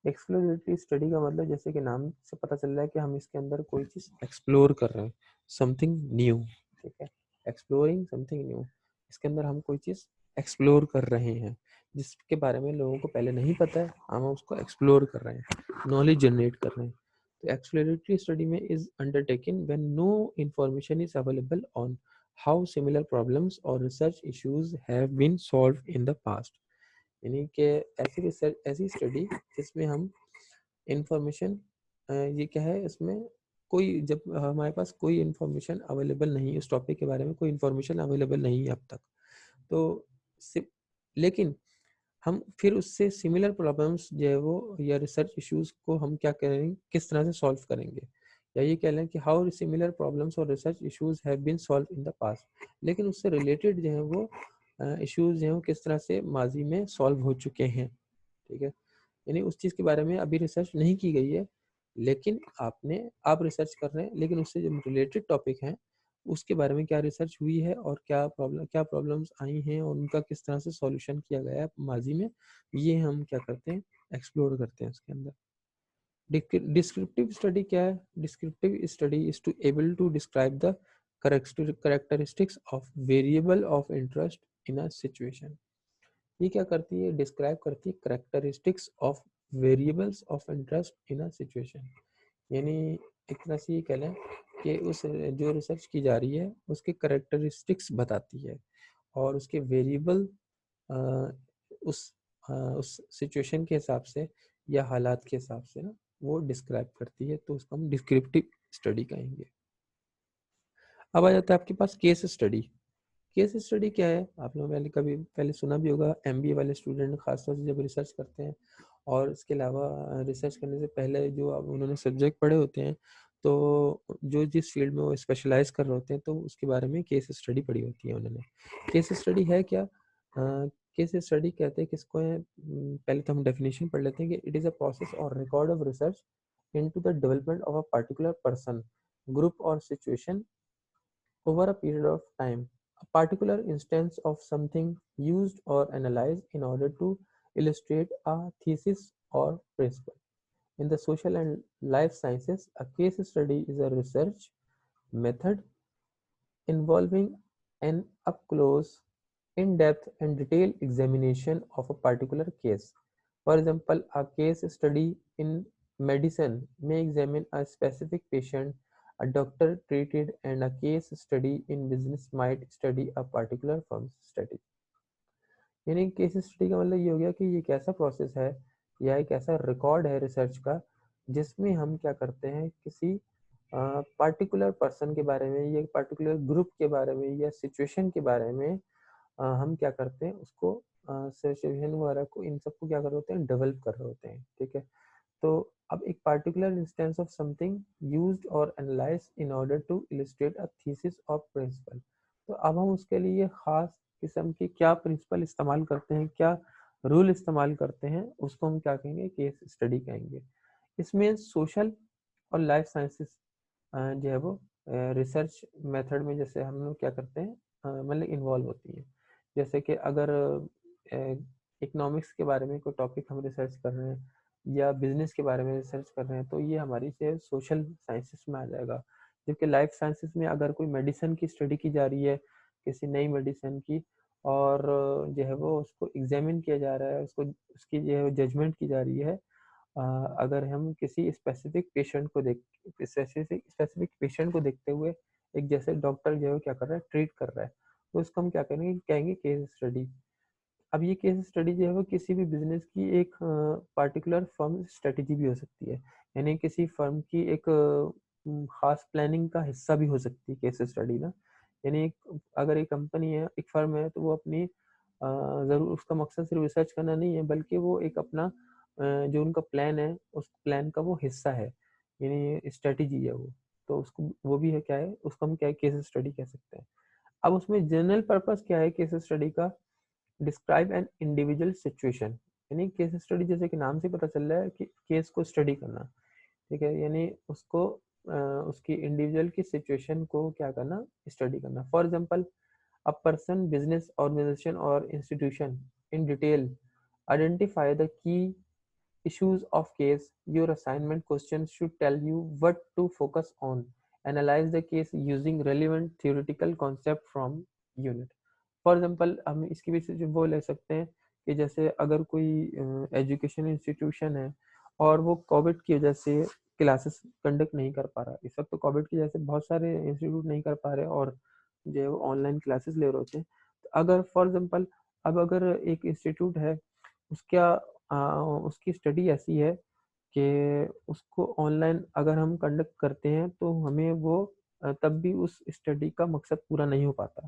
एक्सप्लोरेटरी स्टडी का मतलब जैसे कि नाम से पता चल रहा है कि हम इसके अंदर कोई चीज़ एक्सप्लोर कर रहे हैं, समथिंग न्यू। ठीक है, एक्सप्लोरिंग समथिंग न्यू, इसके अंदर हम कोई चीज़ एक्सप्लोर कर रहे हैं जिसके बारे में लोगों को पहले नहीं पता है, हम उसको एक्सप्लोर कर रहे हैं, नॉलेज जनरेट कर रहे हैं। तो एक्सप्लोरेटरी स्टडी में is undertaken when no information is available on how similar problems और research issues have been solved in the past. यानी कि ऐसी रिसर्च, ऐसी स्टडी जिसमें हम इंफॉर्मेशन, ये क्या है इसमें, कोई जब हमारे पास कोई इंफॉर्मेशन अवेलेबल नहीं, उस टॉपिक के बारे में कोई इंफॉर्मेशन अवेलेबल नहीं है अब तक, तो लेकिन हम फिर उससे सिमिलर प्रॉब्लम्स जो है वो या रिसर्च इश्यूज को हम क्या करेंगे, किस तरह से सॉल्व करेंगे, या ये कह लें कि हाउ सिमिलर प्रॉब्लम्स और research issues have been solve in the past. लेकिन उससे रिलेटेड जो है वो इश्यूज जो हैं वो किस तरह से माजी में सॉल्व हो चुके हैं। ठीक है, यानी उस चीज़ के बारे में अभी रिसर्च नहीं की गई है, लेकिन आप रिसर्च कर रहे हैं, लेकिन उससे जो रिलेटेड टॉपिक हैं उसके बारे में क्या रिसर्च हुई है और क्या प्रॉब्लम्स आई हैं और उनका किस तरह से सॉल्यूशन किया गया है माजी में, ये हम क्या करते हैं, एक्सप्लोर करते हैं उसके अंदर। डिस्क्रिप्टिव स्टडी क्या है, descriptive study is to able to describe the characteristics of variable of interest in a situation। ये क्या करती है, डिस्क्राइब करती है characteristics of variables of interest in a situation. यानी एक तरह से ये कह लें कि उस जो रिसर्च की जा रही है उसके करेक्टरिस्टिक्स बताती है और उसके वेरिएबल उस उस सिचुएशन के हिसाब से या हालात के हिसाब से ना वो डिस्क्राइब करती है, तो उसको हम डिस्क्रिप्टिव स्टडी कहेंगे। अब आ जाता है आपके पास केस स्टडी। केस स्टडी क्या है, आप लोगों ने पहले सुना भी होगा, एमबीए वाले स्टूडेंट खासतौर से जब रिसर्च करते हैं और इसके अलावा रिसर्च करने से पहले जो अब उन्होंने सब्जेक्ट पढ़े होते हैं, तो जो जिस फील्ड में वो स्पेशलाइज कर रहे होते हैं तो उसके बारे में केस स्टडी पढ़ी होती है उन्होंने। केस स्टडी है क्या? केस स्टडी कहते हैं किसको है, पहले तो हम डेफिनेशन पढ़ लेते हैं कि इट इज़ अ प्रोसेस और record of research into the development of a particular person, group और situation over a period of time. A particular instance of something used or analyzed in order to illustrate a thesis or principle. In the social and life sciences, a case study is a research method involving an up-close, in-depth and detailed examination of a particular case. For example, a case study in medicine may examine a specific patient a doctor treated, and a case study in business might study a particular firm's strategy. यानी केस स्टडी का मतलब ये हो गया कि ये एक ऐसा प्रोसेस है या एक ऐसा रिकॉर्ड है रिसर्च का जिसमें हम क्या करते हैं, किसी पार्टिकुलर पर्सन के बारे में या पार्टिकुलर ग्रुप के बारे में या सिचुएशन के बारे में हम क्या करते हैं, उसको सिचुएशन वगैरह को इन सबको क्या कर रहे होते हैं, डेवलप कर रहे होते हैं। ठीक है, तो अब एक particular instance of something used और analysed in order to illustrate a thesis और प्रिंसिपल, तो अब हम उसके लिए खास किस्म की क्या प्रिंसिपल इस्तेमाल करते हैं, क्या रूल इस्तेमाल करते हैं, उसको हम क्या कहेंगे, केस स्टडी कहेंगे। इसमें सोशल और लाइफ साइंसेस जो है वो रिसर्च मेथड में जैसे हम लोग क्या करते हैं, मतलब इन्वॉल्व होती हैं। जैसे कि अगर इकोनॉमिक्स के बारे में कोई टॉपिक हम रिसर्च कर रहे हैं या बिजनेस के बारे में रिसर्च कर रहे हैं तो ये हमारी से सोशल साइंसेस में आ जाएगा। जबकि लाइफ साइंसेस में अगर कोई मेडिसिन की स्टडी की जा रही है, किसी नई मेडिसिन की, और जो है वो उसको एग्जामिन किया जा रहा है, उसको उसकी जो है जजमेंट की जा रही है, अगर हम किसी स्पेसिफिक पेशेंट को देखते हुए एक जैसे डॉक्टर जो है क्या कर रहा है, ट्रीट कर रहा है, तो उसको हम क्या करेंगे, कहेंगे केस स्टडी। अब ये केस स्टडी जो है वो किसी भी बिजनेस की एक पार्टिकुलर फर्म स्ट्रेटेजी भी हो सकती है, यानी किसी फर्म की एक खास प्लानिंग का हिस्सा भी हो सकती है केस स्टडी ना। यानी अगर एक कंपनी है, एक फर्म है, तो वो अपनी ज़रूर उसका मकसद सिर्फ रिसर्च करना नहीं है, बल्कि वो एक अपना जो उनका प्लान है उस प्लान का वो हिस्सा है, यानी स्ट्रेटेजी है वो, तो उसको वो भी है क्या है, उसको हम क्या है, केस स्टडी कह सकते हैं। अब उसमें जनरल पर्पस क्या है केस स्टडी का, डिस्क्राइब एन इंडिविजुअल सिचुएशन, यानी केस स्टडी जैसे कि नाम से पता चल रहा है कि केस को स्टडी करना। ठीक है, यानी उसको उसकी इंडिविजुअल की सिचुएशन को क्या करना, स्टडी करना। For example, a person, business, organisation और institution in detail identify the key issues of case. Your assignment questions should tell you what to focus on. Analyze the case using relevant theoretical concept from unit. For example हम इसकी भी से वो ले सकते हैं कि जैसे अगर कोई एजुकेशन इंस्टीट्यूशन है और वो कोविड की वजह से क्लासेस कंडक्ट नहीं कर पा रहा, इस वक्त तो कोविड की वजह से बहुत सारे इंस्टीट्यूट नहीं कर पा रहे और जो है वो ऑनलाइन क्लासेस ले रहे होते हैं। तो अगर फॉर एग्जाम्पल अब अगर एक इंस्टीट्यूट है, उसका उसकी स्टडी ऐसी है कि उसको ऑनलाइन अगर हम कंडक्ट करते हैं तो हमें वो तब भी उस स्टडी का मकसद पूरा नहीं हो पाता।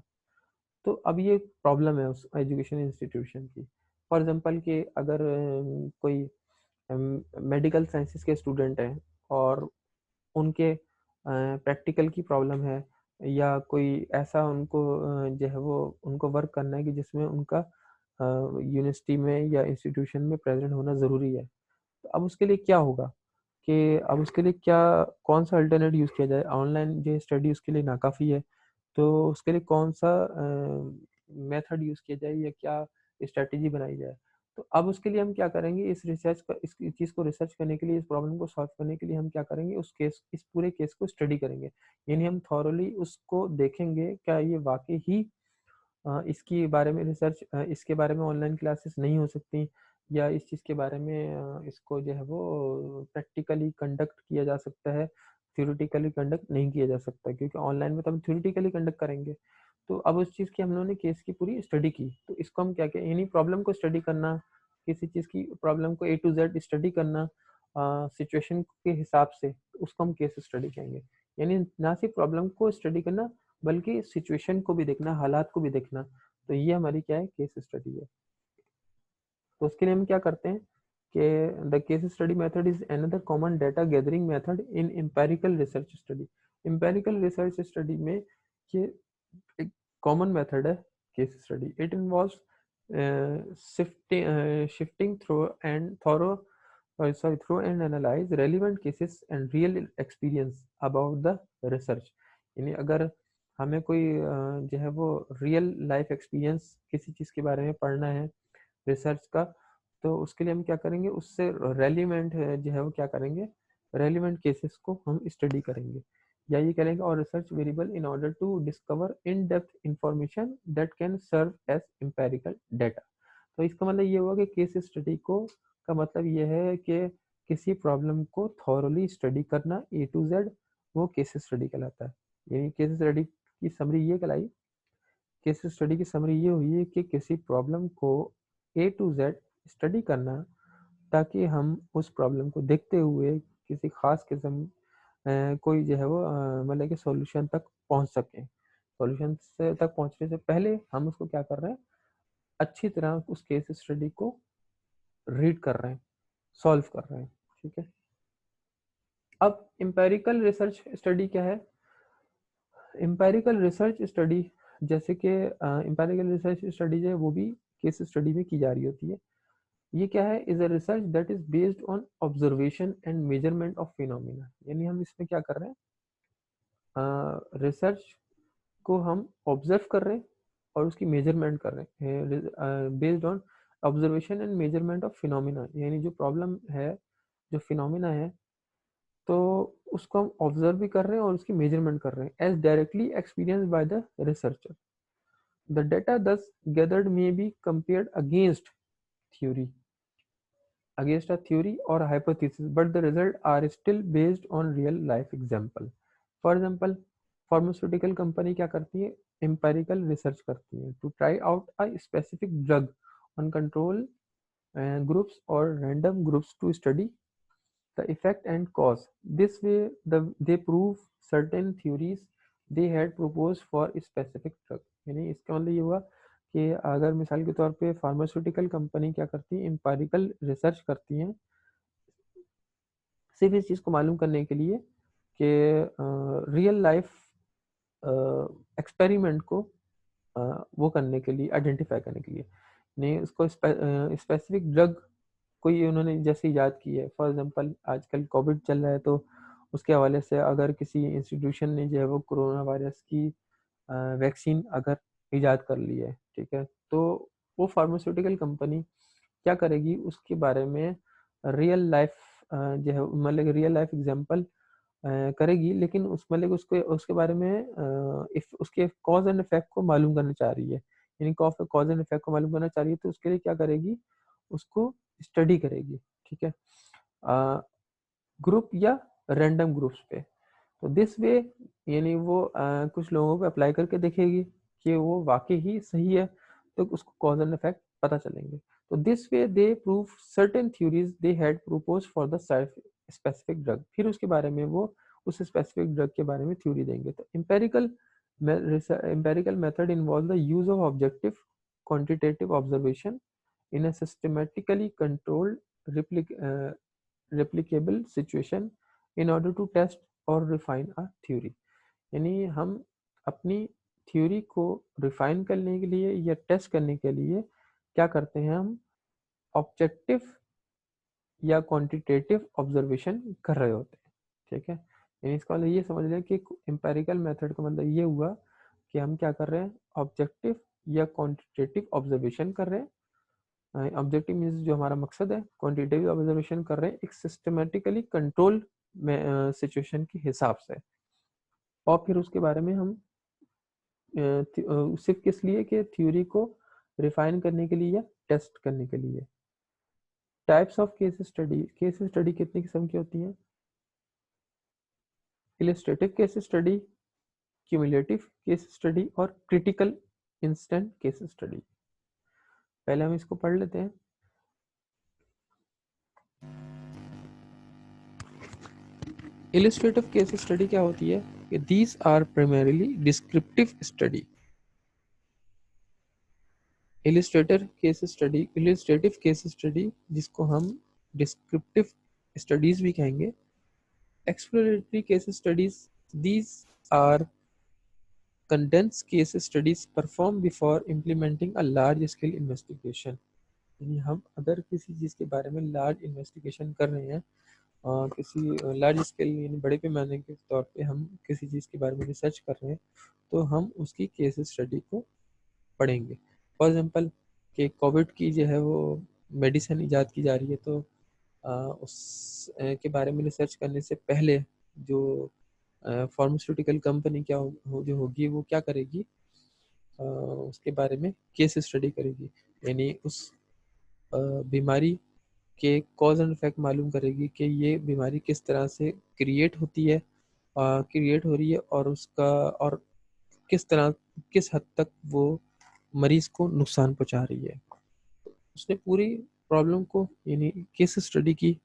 तो अब ये प्रॉब्लम है उस एजुकेशन इंस्टीट्यूशन की। फॉर एग्जांपल कि अगर कोई मेडिकल साइंसेस के स्टूडेंट हैं और उनके प्रैक्टिकल की प्रॉब्लम है या कोई ऐसा उनको जो है वो उनको वर्क करना है कि जिसमें उनका यूनिवर्सिटी में या इंस्टीट्यूशन में प्रेजेंट होना ज़रूरी है। तो अब उसके लिए क्या होगा कि अब उसके लिए क्या कौन सा अल्टरनेट यूज़ किया जाए, ऑनलाइन जो स्टडी उसके लिए नाकाफ़ी है, तो उसके लिए कौन सा मेथड यूज़ किया जाए या क्या स्ट्रैटेजी बनाई जाए। तो अब उसके लिए हम क्या करेंगे, इस रिसर्च का इस चीज़ को रिसर्च करने के लिए, इस प्रॉब्लम को सॉल्व करने के लिए हम क्या करेंगे, इस पूरे केस को स्टडी करेंगे। यानी हम थॉरोली उसको देखेंगे, क्या ये वाक़ई ही इसके बारे में रिसर्च इसके बारे में ऑनलाइन क्लासेस नहीं हो सकती या इस चीज़ के बारे में इसको जो है वो प्रैक्टिकली कंडक्ट किया जा सकता है, थ्योरेटिकली कंडक्ट नहीं किया जा सकता, क्योंकि ऑनलाइन में तो हम थ्योरेटिकली कंडक्ट करेंगे। तो अब उस चीज़ की हम लोगों ने केस की पूरी स्टडी की, तो इसको हम क्या कहें, यानी प्रॉब्लम को स्टडी करना, किसी चीज़ की प्रॉब्लम को ए टू जेड स्टडी करना सिचुएशन के हिसाब से, उसको हम केस स्टडी कहेंगे। यानी ना सिर्फ प्रॉब्लम को स्टडी करना बल्कि सिचुएशन को भी देखना, हालात को भी देखना, तो ये हमारी क्या है, केस स्टडी है। तो उसके लिए हम क्या करते हैं कि the case study method is another common data gathering method in empirical research study. Empirical research study में ये एक कॉमन मेथड है case study. It involves shifting through and analyze relevant cases and real experience about the research। यानी अगर हमें कोई जो है वो रियल लाइफ एक्सपीरियंस किसी चीज़ के बारे में पढ़ना है रिसर्च का, तो उसके लिए हम क्या करेंगे, उससे रेलिवेंट जो है वो क्या करेंगे, रेलिवेंट केसेस को हम स्टडी करेंगे, या ये करेंगे और research variable in order to discover in depth information that can serve as empirical data. तो इसका मतलब ये हुआ कि केस स्टडी को का मतलब ये है कि किसी प्रॉब्लम को थॉरली स्टडी करना ए टू जेड, वो केस स्टडी कहलाता है। यानी केस स्टडी की समरी ये कहलाई, केस स्टडी की समरी ये हुई है कि किसी प्रॉब्लम को ए टू जेड स्टडी करना, ताकि हम उस प्रॉब्लम को देखते हुए किसी खास किस्म कोई जो है वो मतलब कि सॉल्यूशन तक पहुंच सके। सॉल्यूशन से तक पहुंचने से पहले हम उसको क्या कर रहे हैं, अच्छी तरह उस केस स्टडी को रीड कर रहे हैं, सॉल्व कर रहे हैं। ठीक है, अब एम्पेरिकल रिसर्च स्टडी क्या है? एम्पेरिकल रिसर्च स्टडी, जैसे कि एम्पेरिकल रिसर्च स्टडी जो है वो भी केस स्टडी में की जा रही होती है। ये क्या है? Is a research that is based on observation and measurement of phenomena. यानी हम इसमें क्या कर रहे हैं, रिसर्च को हम ऑब्जर्व कर रहे हैं और उसकी मेजरमेंट कर रहे हैं based on observation and measurement of phenomena. यानी जो प्रॉब्लम है, जो फिनोमिना है, तो उसको हम ऑब्जर्व भी कर रहे हैं और उसकी मेजरमेंट कर रहे हैं as directly experience by the researcher. The data thus gathered may be compared against a theory or hypothesis, but the results are still based on real life example. For example, pharmaceutical company क्या करती है, empirical research करती है to try out a specific drug on control groups or random groups to study the effect and cause. This way, they prove certain theories they had proposed for a specific drug। यानी इसका मतलब ये हुआ कि अगर मिसाल के तौर पे फार्मास्यूटिकल कंपनी क्या करती है, एम्पेरिकल रिसर्च करती हैं सिर्फ इस चीज़ को मालूम करने के लिए कि रियल लाइफ एक्सपेरिमेंट को वो करने के लिए, आइडेंटिफाई करने के लिए, नहीं उसको स्पेसिफिक ड्रग कोई उन्होंने जैसे इजाद की है। फॉर एग्जांपल आजकल कोविड चल रहा है, तो उसके हवाले से अगर किसी इंस्टीट्यूशन ने जो है वो कोरोना वायरस की वैक्सीन अगर इजाद कर ली है, ठीक है, तो वो फार्मास्यूटिकल कंपनी क्या करेगी, उसके बारे में रियल लाइफ जो है मतलब रियल लाइफ एग्जांपल करेगी, लेकिन उस मतलब उसके उसके बारे में उसके कॉज एंड इफेक्ट को मालूम करना चाह रही है। यानी कॉज एंड इफेक्ट को मालूम करना चाह रही है, तो उसके लिए क्या करेगी, उसको स्टडी करेगी। ठीक है, ग्रुप या रैंडम ग्रुप्स पे। तो दिस वे यानी वो कुछ लोगों को अप्लाई करके देखेगी कि वो वाकई ही सही है, तो उसको कॉज एंड इफेक्ट पता चलेंगे। तो this way they prove certain theories they had propose for the specific drug. फिर उसके बारे में वो उस स्पेसिफिक ड्रग के बारे में थ्योरी देंगे। तो empirical method involves the use of objective quantitative observation in a systematically controlled replicable situation in order to test or refine a theory। यानी हम अपनी थ्योरी को रिफाइन करने के लिए या टेस्ट करने के लिए क्या करते हैं, हम ऑब्जेक्टिव या क्वांटिटेटिव ऑब्जर्वेशन कर रहे होते हैं। ठीक है, यानी इसका मतलब ये समझ लें कि एम्पेरिकल मेथड का मतलब ये हुआ कि हम क्या कर रहे हैं, ऑब्जेक्टिव या क्वांटिटेटिव ऑब्जर्वेशन कर रहे हैं। ऑब्जेक्टिव मीन्स जो हमारा मकसद है, क्वांटिटेटिव ऑब्जर्वेशन कर रहे हैं एक सिस्टमेटिकली कंट्रोल सिचुएशन के हिसाब से। और फिर उसके बारे में हम सिर्फ किस लिए कि थ्योरी को रिफाइन करने के लिए या टेस्ट करने के लिए। Types of case study, case study कितनी किस्म की होती हैं? Illustrative case study, cumulative case study और क्रिटिकल इंस्टेंट केस स्टडी। पहले हम इसको पढ़ लेते हैं। इलस्ट्रेटिव केस स्टडी क्या होती है कि these are primarily descriptive study. Illustrative case study जिसको हम डिस्क्रिप्टिव स्टडीज भी कहेंगे। Exploratory case studies, these are condensed case studies performed before implementing a large scale investigation। यानी हम अगर किसी चीज़ के बारे में लार्ज इन्वेस्टिगेशन कर रहे हैं, किसी लार्ज स्केल यानी बड़े पैमाने के तौर पे हम किसी चीज़ के बारे में रिसर्च कर रहे हैं, तो हम उसकी केस स्टडी को पढ़ेंगे। फॉर एग्जांपल कि कोविड की जो है वो मेडिसिन ईजाद की जा रही है, तो उस के बारे में रिसर्च करने से पहले जो फार्मास्यूटिकल कंपनी जो होगी वो क्या करेगी, उसके बारे में केस स्टडी करेगी, यानी उस बीमारी के कॉज एंड इफेक्ट मालूम करेगी कि ये बीमारी किस तरह से क्रिएट होती है, क्रिएट हो रही है, और उसका और किस तरह किस हद तक वो मरीज को नुकसान पहुंचा रही है। उसने पूरी प्रॉब्लम को यानी केस स्टडी की,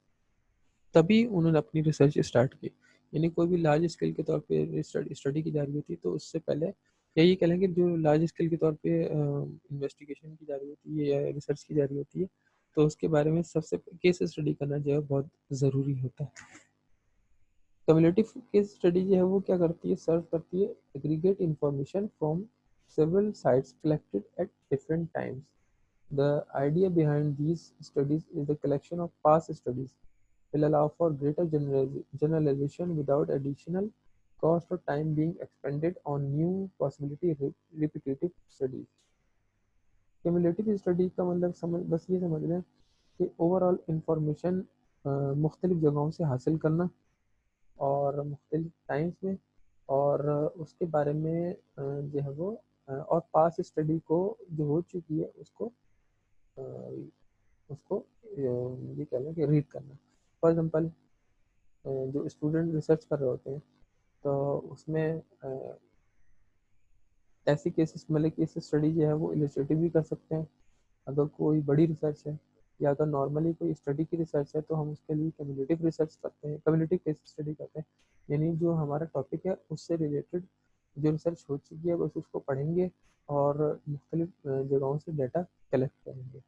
तभी उन्होंने अपनी रिसर्च स्टार्ट की। यानी कोई भी लार्ज स्केल के तौर पे स्टडी की जा रही होती है, तो उससे पहले यही कह लेंगे जो लार्ज स्केल के तौर पे इन्वेस्टिगेशन की जा रही होती है या रिसर्च की जा रही होती है, तो उसके बारे में सबसे केस स्टडी करना जो है बहुत ज़रूरी होता है। कम्युलेटिव केस स्टडी जो है वो क्या करती है, सर्व करती है aggregate information from several sites collected at different times. The idea behind these studies is the collection of past studies will allow for greater generalization without additional cost or time being expended on new possibility repetitive studies। Cumulative study का मतलब समझ बस ये समझ लें कि ओवरऑल इंफॉर्मेशन मुख्तलिफ जगहों से हासिल करना और मुख्तलिफ टाइम्स में, और उसके बारे में जो है वो और पास स्टडी को जो हो चुकी है अ, उसको ये कह लें कि रीड करना। फॉर एग्जांपल जो स्टूडेंट रिसर्च कर रहे होते हैं, तो उसमें ऐसी केसेस मतलब केस स्टडी जो है वो इलस्ट्रेटिव भी कर सकते हैं अगर कोई बड़ी रिसर्च है, या अगर नॉर्मली कोई स्टडी की रिसर्च है तो हम उसके लिए कम्युनिटिव रिसर्च करते हैं, कम्युनिटिव केस स्टडी करते हैं। यानी जो हमारा टॉपिक है उससे रिलेटेड जो रिसर्च हो चुकी है बस उसको पढ़ेंगे और मुख्तलिफ जगहों से डाटा कलेक्ट करेंगे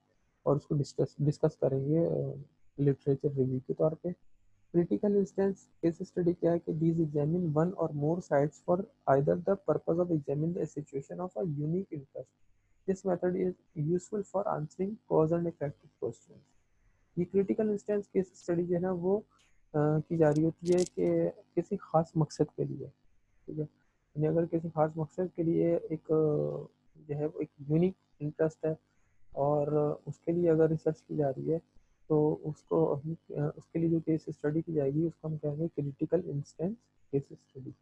और उसको डिस्कस करेंगे लिटरेचर रिव्यू के तौर पे। क्रिटिकल इंस्टेंस केस स्टडी क्या है कि these examine one or more sites for either the purpose of examining the situation of a unique interest। This method is useful for answering cause and effect questions। ये क्रिटिकल इंस्टेंस केस स्टडी जो है ना वो की जा रही होती है कि किसी खास मकसद के लिए, ठीक है। यानी अगर किसी खास मकसद के लिए एक जो है वो एक यूनिक इंटरेस्ट है और उसके लिए अगर रिसर्च की जा रही है, तो उसको उसके लिए जो केस स्टडी की जाएगी उसको हम कहेंगे क्रिटिकल इंस्टेंस केस स्टडी।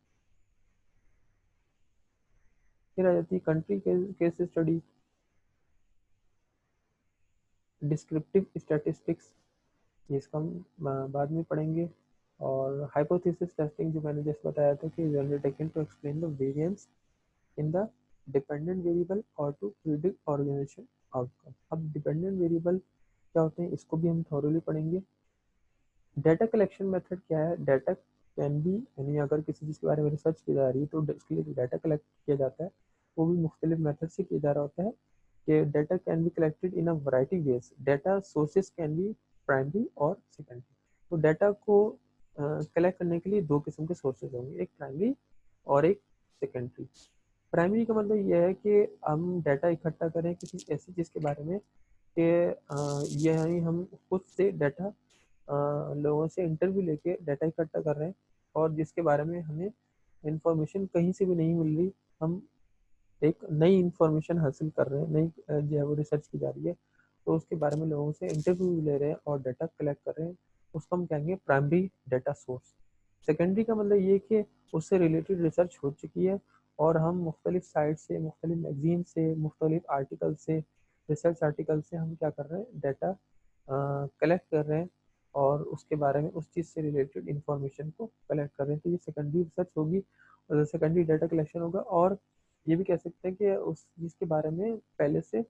फिर आ जाती है country case study, descriptive statistics, इसका हम बाद में पढ़ेंगे। और हाइपोथेसिस टेस्टिंग जो मैंने जस्ट बताया था कि taken to explain the variance in the dependent variable और टू प्रिडिक्ट ऑर्गेनाइजेशन आउटकम। अब डिपेंडेंट वेरिएबल क्या होते हैं इसको भी हम थॉरोली पढ़ेंगे। डाटा कलेक्शन मेथड क्या है, डाटा कैन बी यानी अगर किसी चीज़ के बारे में रिसर्च की जा रही है तो उसके लिए जो डाटा कलेक्ट किया जाता है वो भी मुख्तलिफ मेथड से किया जा रहा होता है कि data can be collected in a variety ways. Data sources can be primary और सेकेंडरी। तो डाटा को कलेक्ट करने के लिए दो किस्म के सोर्सेज होंगे, एक प्राइमरी और एक सेकेंडरी। प्राइमरी का मतलब यह है कि हम डाटा इकट्ठा करें किसी ऐसी चीज़ के बारे में कि यानी हम खुद से डाटा लोगों से इंटरव्यू लेके डाटा इकट्ठा कर रहे हैं और जिसके बारे में हमें इंफॉर्मेशन कहीं से भी नहीं मिल रही, हम एक नई इंफॉर्मेशन हासिल कर रहे हैं, नई जो है वो रिसर्च की जा रही है, तो उसके बारे में लोगों से इंटरव्यू ले रहे हैं और डाटा कलेक्ट कर रहे हैं, उसको हम कहेंगे प्राइमरी डाटा सोर्स। सेकेंडरी का मतलब ये कि उससे रिलेटेड रिसर्च हो चुकी है और हम मुख्तलिफ साइट से, मुख्तलिफ मैगजीन से, मुख्तलिफ आर्टिकल से, रिसर्च आर्टिकल से हम क्या कर रहे हैं, डाटा कलेक्ट कर रहे हैं और उसके बारे में उस चीज़ से रिलेटेड इंफॉर्मेशन को कलेक्ट कर रहे हैं, तो ये सेकेंडरी रिसर्च होगी और सेकेंडरी डाटा कलेक्शन होगा। और ये भी कह सकते हैं कि उस चीज़ के बारे में पहले से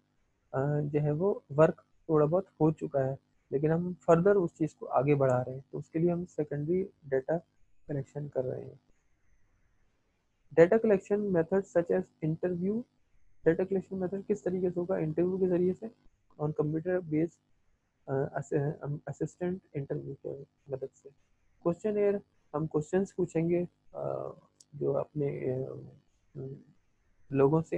जो है वो वर्क थोड़ा बहुत हो चुका है, लेकिन हम फर्दर उस चीज़ को आगे बढ़ा रहे हैं, तो उसके लिए हम सेकेंडरी डाटा कलेक्शन कर रहे हैं। Data collection method such as interview, data collection method किस तरीके से होगा, इंटरव्यू के जरिए से on computer based assistant interview की मदद से। क्वेश्चन हम क्वेश्चंस पूछेंगे जो अपने लोगों से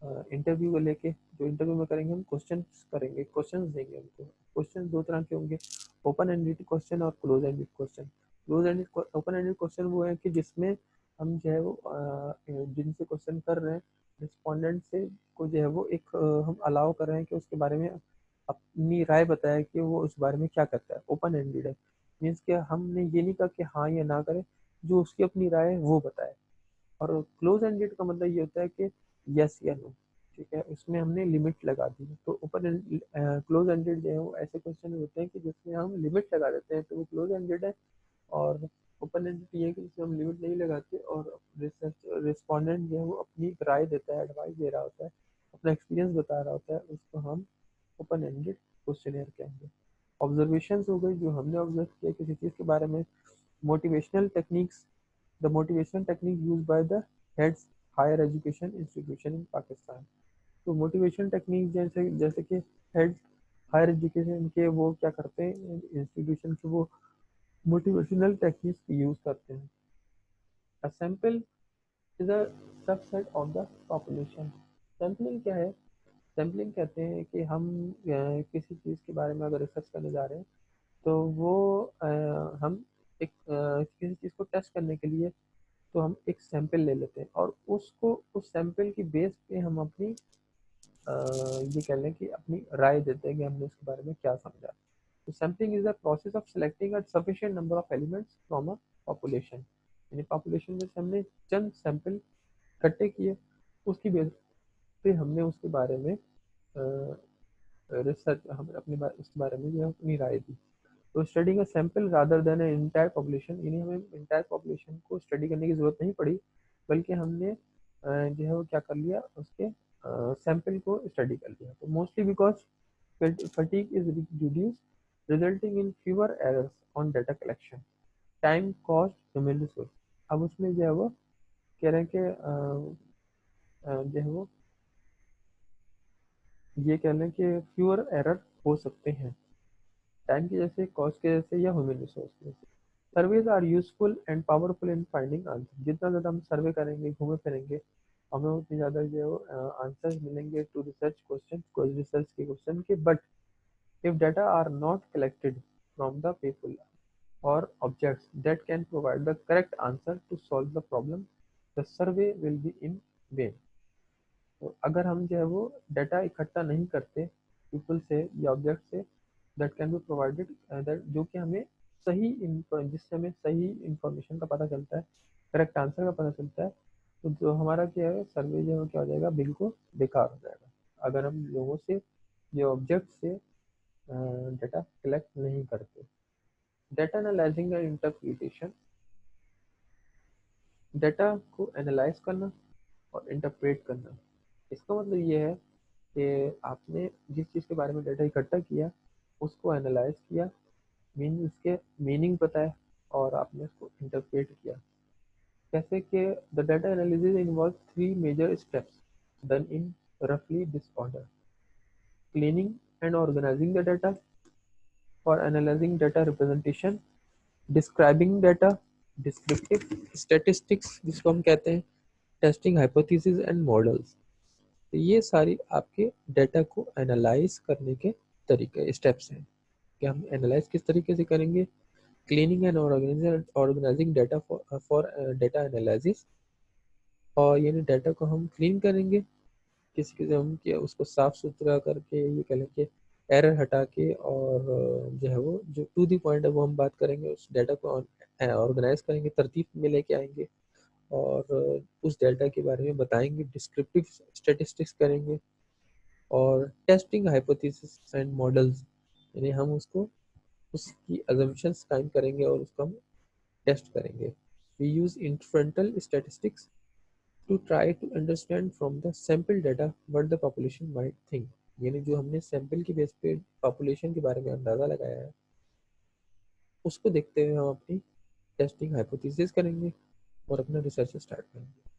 इंटरव्यू को लेके, जो इंटरव्यू में करेंगे हम क्वेश्चंस देंगे उनको। क्वेश्चन दो तरह के होंगे, ओपन एंडेड क्वेश्चन और close ended question. Open ended question वो है कि जिसमें हम जो है वो जिनसे क्वेश्चन कर रहे हैं रिस्पोंडेंट से को जो है वो एक हम अलाउ कर रहे हैं कि उसके बारे में अपनी राय बताए कि वो उस बारे में क्या करता है। ओपन एंडेड है, मीन्स कि हमने ये नहीं कहा कि हाँ या ना करें, जो उसकी अपनी राय है वो बताए। और क्लोज एंडेड का मतलब ये होता है कि यस या नो, ठीक है, उसमें हमने लिमिट लगा दी। तो ओपन क्लोज एंडेड जो है वो ऐसे क्वेश्चन होते हैं कि जिसमें हम लिमिट लगा देते हैं, तो वो क्लोज एंडेड है। और ओपन एंडेड ये है कि जिसमें हम लिमिट नहीं लगाते और रिसर्च रिस्पॉन्डेंट जो है वो अपनी राय देता है, एडवाइस दे रहा होता है, अपना एक्सपीरियंस बता रहा होता है, उसको हम ओपन एंडेड क्वेश्चनियर कहेंगे। ऑब्जर्वेशंस हो गई, जो हमने ऑब्जर्व किया किसी चीज़ के बारे में। Motivational techniques, the motivation technique use by the heads higher education institution in Pakistan. तो मोटिवेशन टेक्निक जैसे जैसे कि हेड हायर एजुकेशन के वो क्या करते हैं, इंस्टीट्यूशन के वो मोटिवेशनल टेक्निक्स यूज करते हैं। A sample is a subset of the population. Sampling क्या है? सैम्पलिंग कहते हैं कि हम किसी चीज़ के बारे में अगर रिसर्च करने जा रहे हैं, तो वो हम एक किसी चीज़ को टेस्ट करने के लिए तो हम एक सैंपल ले लेते हैं और उसको उस सैंपल की बेस पे हम अपनी ये कह लें कि अपनी राय देते हैं कि हमने उसके बारे में क्या समझा। तो sampling is the process of selecting a sufficient number of elements from a population. यानी पॉपुलेशन में से हमने चंद सैंपल इकट्ठे किए, उसकी बेस पे हमने उसके बारे में रिसर्च हम अपने उसके बारे में जो है अपनी राय दी। तो studying a sample rather than A entire population, यानी हमें इंटायर पॉपुलेशन को स्टडी करने की ज़रूरत नहीं पड़ी, बल्कि हमने जो है वो क्या कर लिया, उसके सैंपल को स्टडी कर लिया। तो mostly because fatigue is reduced, resulting in fewer errors on data collection, time, cost, human resource। अब उसमें जो है वो कह रहे हैं कि जो है वो ये कह लें कि फ्यूअर एरर हो सकते हैं, टाइम की जैसे, कॉस्ट के जैसे, या ह्यूमन रिसोर्स के जैसे। Surveys are useful and powerful in finding answer. जितना ज़्यादा हम सर्वे करेंगे, घूमे फिरेंगे, हमें उतनी ज़्यादा जो है वो आंसर्स मिलेंगे टू रिसर्च क्वेश्चन, कोई रिसर्च के क्वेश्चन के। But if data are not collected from the people और objects that can provide the correct answer to solve the problem, the survey will be in vain. तो अगर हम जो है वो डाटा इकट्ठा नहीं करते पीपल से या ऑब्जेक्ट से, that can be provided, that जो कि हमें जिससे हमें सही इंफॉर्मेशन का पता चलता है, करेक्ट आंसर का पता चलता है, तो जो हमारा क्या है सर्वे जो है क्या हो जाएगा, बिल्कुल बेकार हो जाएगा अगर हम लोगों से या ऑब्जेक्ट से डाटा कलेक्ट नहीं करते। Data analysing and interpretation, data को एनालाइज करना और इंटरप्रेट करना। इसका मतलब ये है कि आपने जिस चीज़ के बारे में डाटा इकट्ठा किया उसको एनालाइज किया, मीन उसके मीनिंग पता है, और आपने उसको इंटरप्रेट किया। जैसे कि the data analysis involve three major steps done in रफली this order: cleaning and organising the data, for analysing data representation, describing data, descriptive statistics जिसको हम कहते हैं, टेस्टिंग हाइपोथेसिस एंड मॉडल्स। तो ये सारी आपके डाटा को एनालाइज करने के तरीके, स्टेप्स हैं कि हम एनालाइज किस तरीके से करेंगे। Cleaning and organizing data for data analysis, और यानी डाटा को हम क्लीन करेंगे, किसी किस्म हम कि उसको साफ सुथरा करके, ये कह लें कि एरर हटा के, और जो है वो जो टू दी पॉइंट है वो हम बात करेंगे, उस डाटा को ऑर्गेनाइज करेंगे, तरतीब में लेके आएंगे, और उस डाटा के बारे में बताएंगे, डिस्क्रिप्टिव स्टेटिस्टिक्स करेंगे, और टेस्टिंग हाइपोथेसिस एंड मॉडल्स, यानी हम उसको उसकी अजम्पशंस कायम करेंगे और उसको हम टेस्ट करेंगे। We use inferential statistics to try to understand from the sample data what the population might think, यानी जो हमने सैंपल की बेस पे पॉपुलेशन के बारे में अंदाज़ा लगाया है, उसको देखते हुए हम अपनी टेस्टिंग हाइपोथेसिस करेंगे और अपना रिसर्च स्टार्ट करेंगे।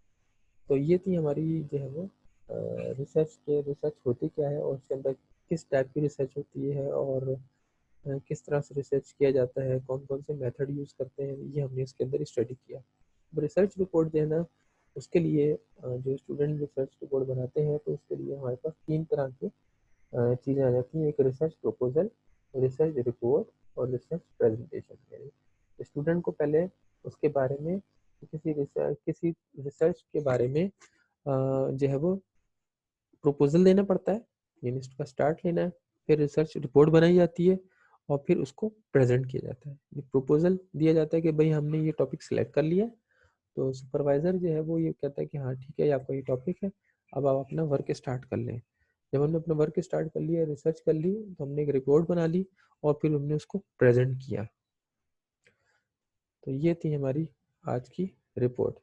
तो ये थी हमारी जो है वो रिसर्च होती क्या है और उसके अंदर किस टाइप की रिसर्च होती है और किस तरह से रिसर्च किया जाता है, कौन कौन से मेथड यूज़ करते हैं, ये हमने इसके अंदर स्टडी किया। अब रिसर्च रिपोर्ट देना, उसके लिए जो स्टूडेंट रिसर्च रिपोर्ट बनाते हैं तो उसके लिए हमारे पास 3 तरह की चीज़ें आ जाती हैं। एक रिसर्च प्रपोजल, रिसर्च रिपोर्ट और रिसर्च प्रेजेंटेशन। यानी स्टूडेंट को पहले उसके बारे में किसी रिसर्च के बारे में जो है वो प्रपोजल देना पड़ता है, यानी इसका स्टार्ट लेना है, फिर रिसर्च रिपोर्ट बनाई जाती है और फिर उसको प्रेजेंट किया जाता है। प्रपोजल दिया जाता है कि भाई हमने ये टॉपिक सिलेक्ट कर लिया, तो सुपरवाइजर जो है वो ये कहता है कि हाँ ठीक है, आपका ये टॉपिक है, अब आप अपना वर्क स्टार्ट कर लें। जब हमने अपना वर्क स्टार्ट कर लिया, रिसर्च कर ली, तो हमने एक रिपोर्ट बना ली और फिर हमने उसको प्रेजेंट किया। तो ये थी हमारी आज की रिपोर्ट।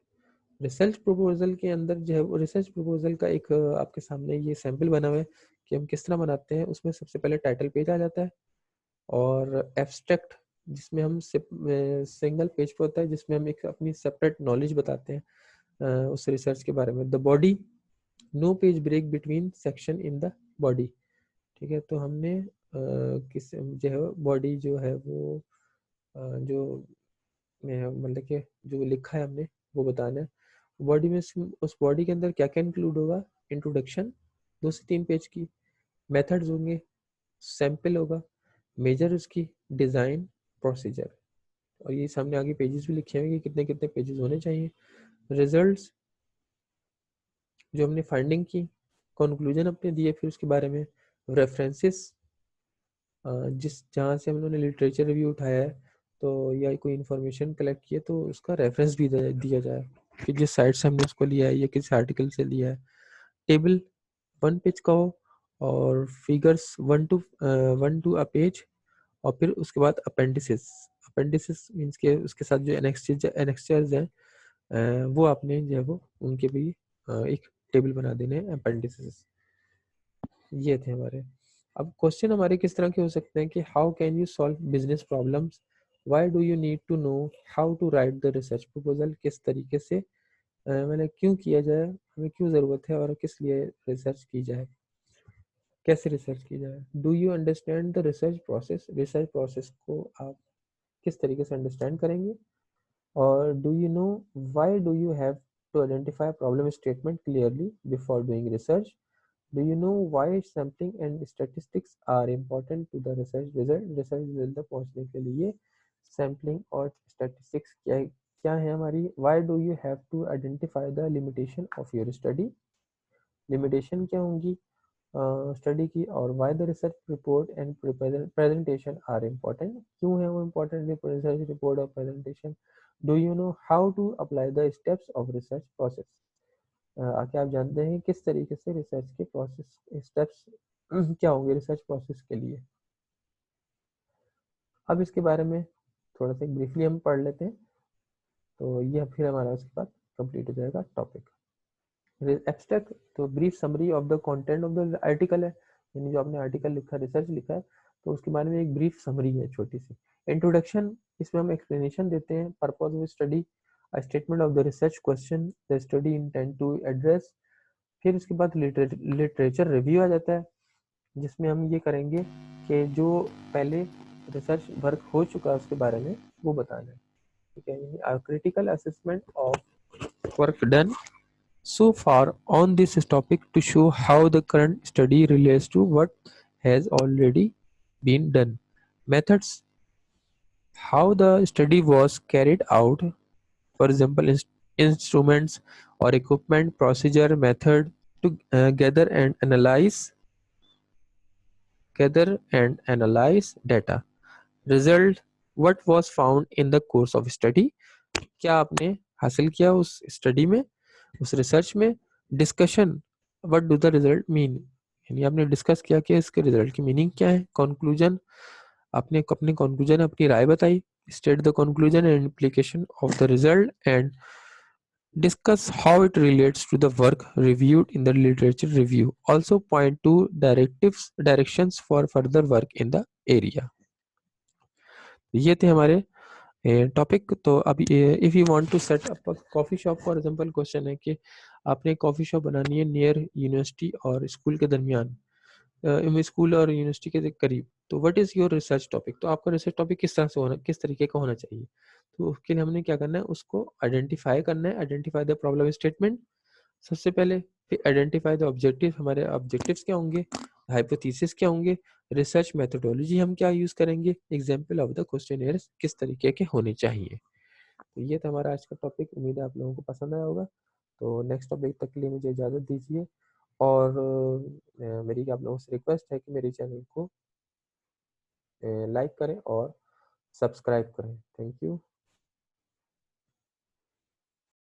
रिसर्च प्रपोजल के अंदर जो है वो रिसर्च प्रपोजल का एक आपके सामने ये सैंपल बना हुआ है कि हम किस तरह बनाते हैं। उसमें सबसे पहले टाइटल पेज आ जाता है और एब्स्ट्रैक्ट, जिसमें हम सिंगल पेज पे होता है, जिसमें हम एक अपनी सेपरेट नॉलेज बताते हैं उस रिसर्च के बारे में। The body, no page break between section in the body. ठीक है, तो हमने किस जो है बॉडी जो है वो जो मतलब कि जो लिखा है हमने वो बताना है। बॉडी में उस बॉडी के अंदर क्या क्या इंक्लूड होगा? इंट्रोडक्शन 2 से 3 पेज की, मेथड्स होंगे, सैंपल होगा, मेजर उसकी, डिज़ाइन, प्रोसीजर, और ये सामने आगे पेजेस भी लिखे हुए कि कितने कितने पेजेस होने चाहिए। रिजल्ट्स, जो हमने फाइंडिंग की, कंक्लूजन अपने दिए, फिर उसके बारे में रेफरेंसेस, जिस जहाँ से हम लोगों ने लिटरेचर रिव्यू उठाया है तो या कोई इन्फॉर्मेशन कलेक्ट की है तो उसका रेफरेंस भी दिया जाए कि जिस साइट से हमने उसको लिया है या किस आर्टिकल से लिया है। टेबल 1 पेज का हो और फिगर्स 1 to a पेज, और फिर उसके बाद अपेंडिसेस। अपेंडिसेस मीन्स के उसके साथ जो एनेक्स्चर्स हैं वो आपने जो है वो उनके भी एक टेबल बना देने हैं, अपेंडिसेस। ये थे हमारे। अब क्वेश्चन हमारे किस तरह के हो सकते हैं कि how can you solve business problems, why do you need to know how to write the research proposal, किस तरीके से मैंने क्यों किया जाए, हमें क्यों ज़रूरत है और किस लिए रिसर्च की जाए, कैसे रिसर्च की जाए। Do you understand the research process, research process को आप किस तरीके से अंडरस्टैंड करेंगे। और do you know why do you have to identify problem statement clearly before doing research. Do you know why sampling and statistics are important to the research result? Research result तक पहुंचने के लिए सैम्पलिंग और स्टैटिस्टिक्स क्या है हमारी। Why do you have to identify the limitation of your study? Limitation क्या होंगी स्टडी की। और why the research report and presentation are important? क्यों है वो important रिसर्च रिपोर्ट और presentation. Do you know how to apply the steps of research process? आगे आप जानते हैं किस तरीके से रिसर्च के प्रोसेस स्टेप्स क्या होंगे रिसर्च प्रोसेस के लिए। अब इसके बारे में थोड़ा सा ब्रीफली हम पढ़ लेते हैं, तो ये फिर हमारा उसके बाद कंप्लीट हो जाएगा टॉपिक। एब्स्ट्रैक्ट, तो brief summary of the content of the article है, यानी जो आपने आर्टिकल लिखा, रिसर्च लिखा है, तो उसके बारे में एक ब्रीफ समरी है छोटी सी। इंट्रोडक्शन, इसमें हम एक्सप्लेनेशन देते हैं। Purpose of study, a statement of the research question the study intend to address। फिर उसके बाद लिटरेचर रिव्यू आ जाता है, जिसमें हम ये करेंगे कि जो पहले रिसर्च वर्क हो चुका है उसके बारे में वो बताना है। ठीक है, critical assessment of work done so far on this topic to show how the current study relates to what has already been done. Methods, how the study was carried out, for example instruments or equipment, procedure, method to gather and analyze data, result, what was found in the course of study, क्या आपने हासिल किया उस स्टडी में, उस रिसर्च में। Discussion, what do the result mean, यानी आपने डिस्कस किया कि इसके रिजल्ट की मीनिंग क्या है। कंक्लूजन, आपने अपनी कंक्लूजन अपनी राय बताई। State the conclusion and implication of the result and discuss how it relates to the work reviewed in the literature review. Also point to directions for further work in the area। ये थे हमारे टॉपिक। तो अभी if you want to set up a coffee shop, for example question है कि आपने कॉफ़ी शॉप बनानी है नियर यूनिवर्सिटी और स्कूल के दरमियान, स्कूल और यूनिवर्सिटी के करीब, तो what is your research topic? तो आपका रिसर्च टॉपिक किस तरह से होना, किस तरीके का होना चाहिए? तो उसके लिए हमने क्या करना है, उसको आइडेंटिफ़ाई करना है, आइडेंटिफ़ाई द प्रॉब्लम स्टेटमेंट सबसे पहले, फिर आइडेंटिफ़ाई द ऑब्जेक्टिव, हमारे ऑब्जेक्टिव्स क्या होंगे, हाइपोथेसिस क्या होंगे, रिसर्च मेथोडोलॉजी हम क्या यूज़ करेंगे, एग्ज़ाम्पल ऑफ द क्वेश्चनेयर्स किस तरीके के होने चाहिए। तो ये था हमारा आज का टॉपिक, उम्मीद है आप लोगों को पसंद आया होगा। तो नेक्स्ट टॉपिक तक के लिए मुझे इजाज़त दीजिए और मेरी आप लोगों से रिक्वेस्ट है कि मेरे चैनल को लाइक करें और सब्सक्राइब करें। Thank you.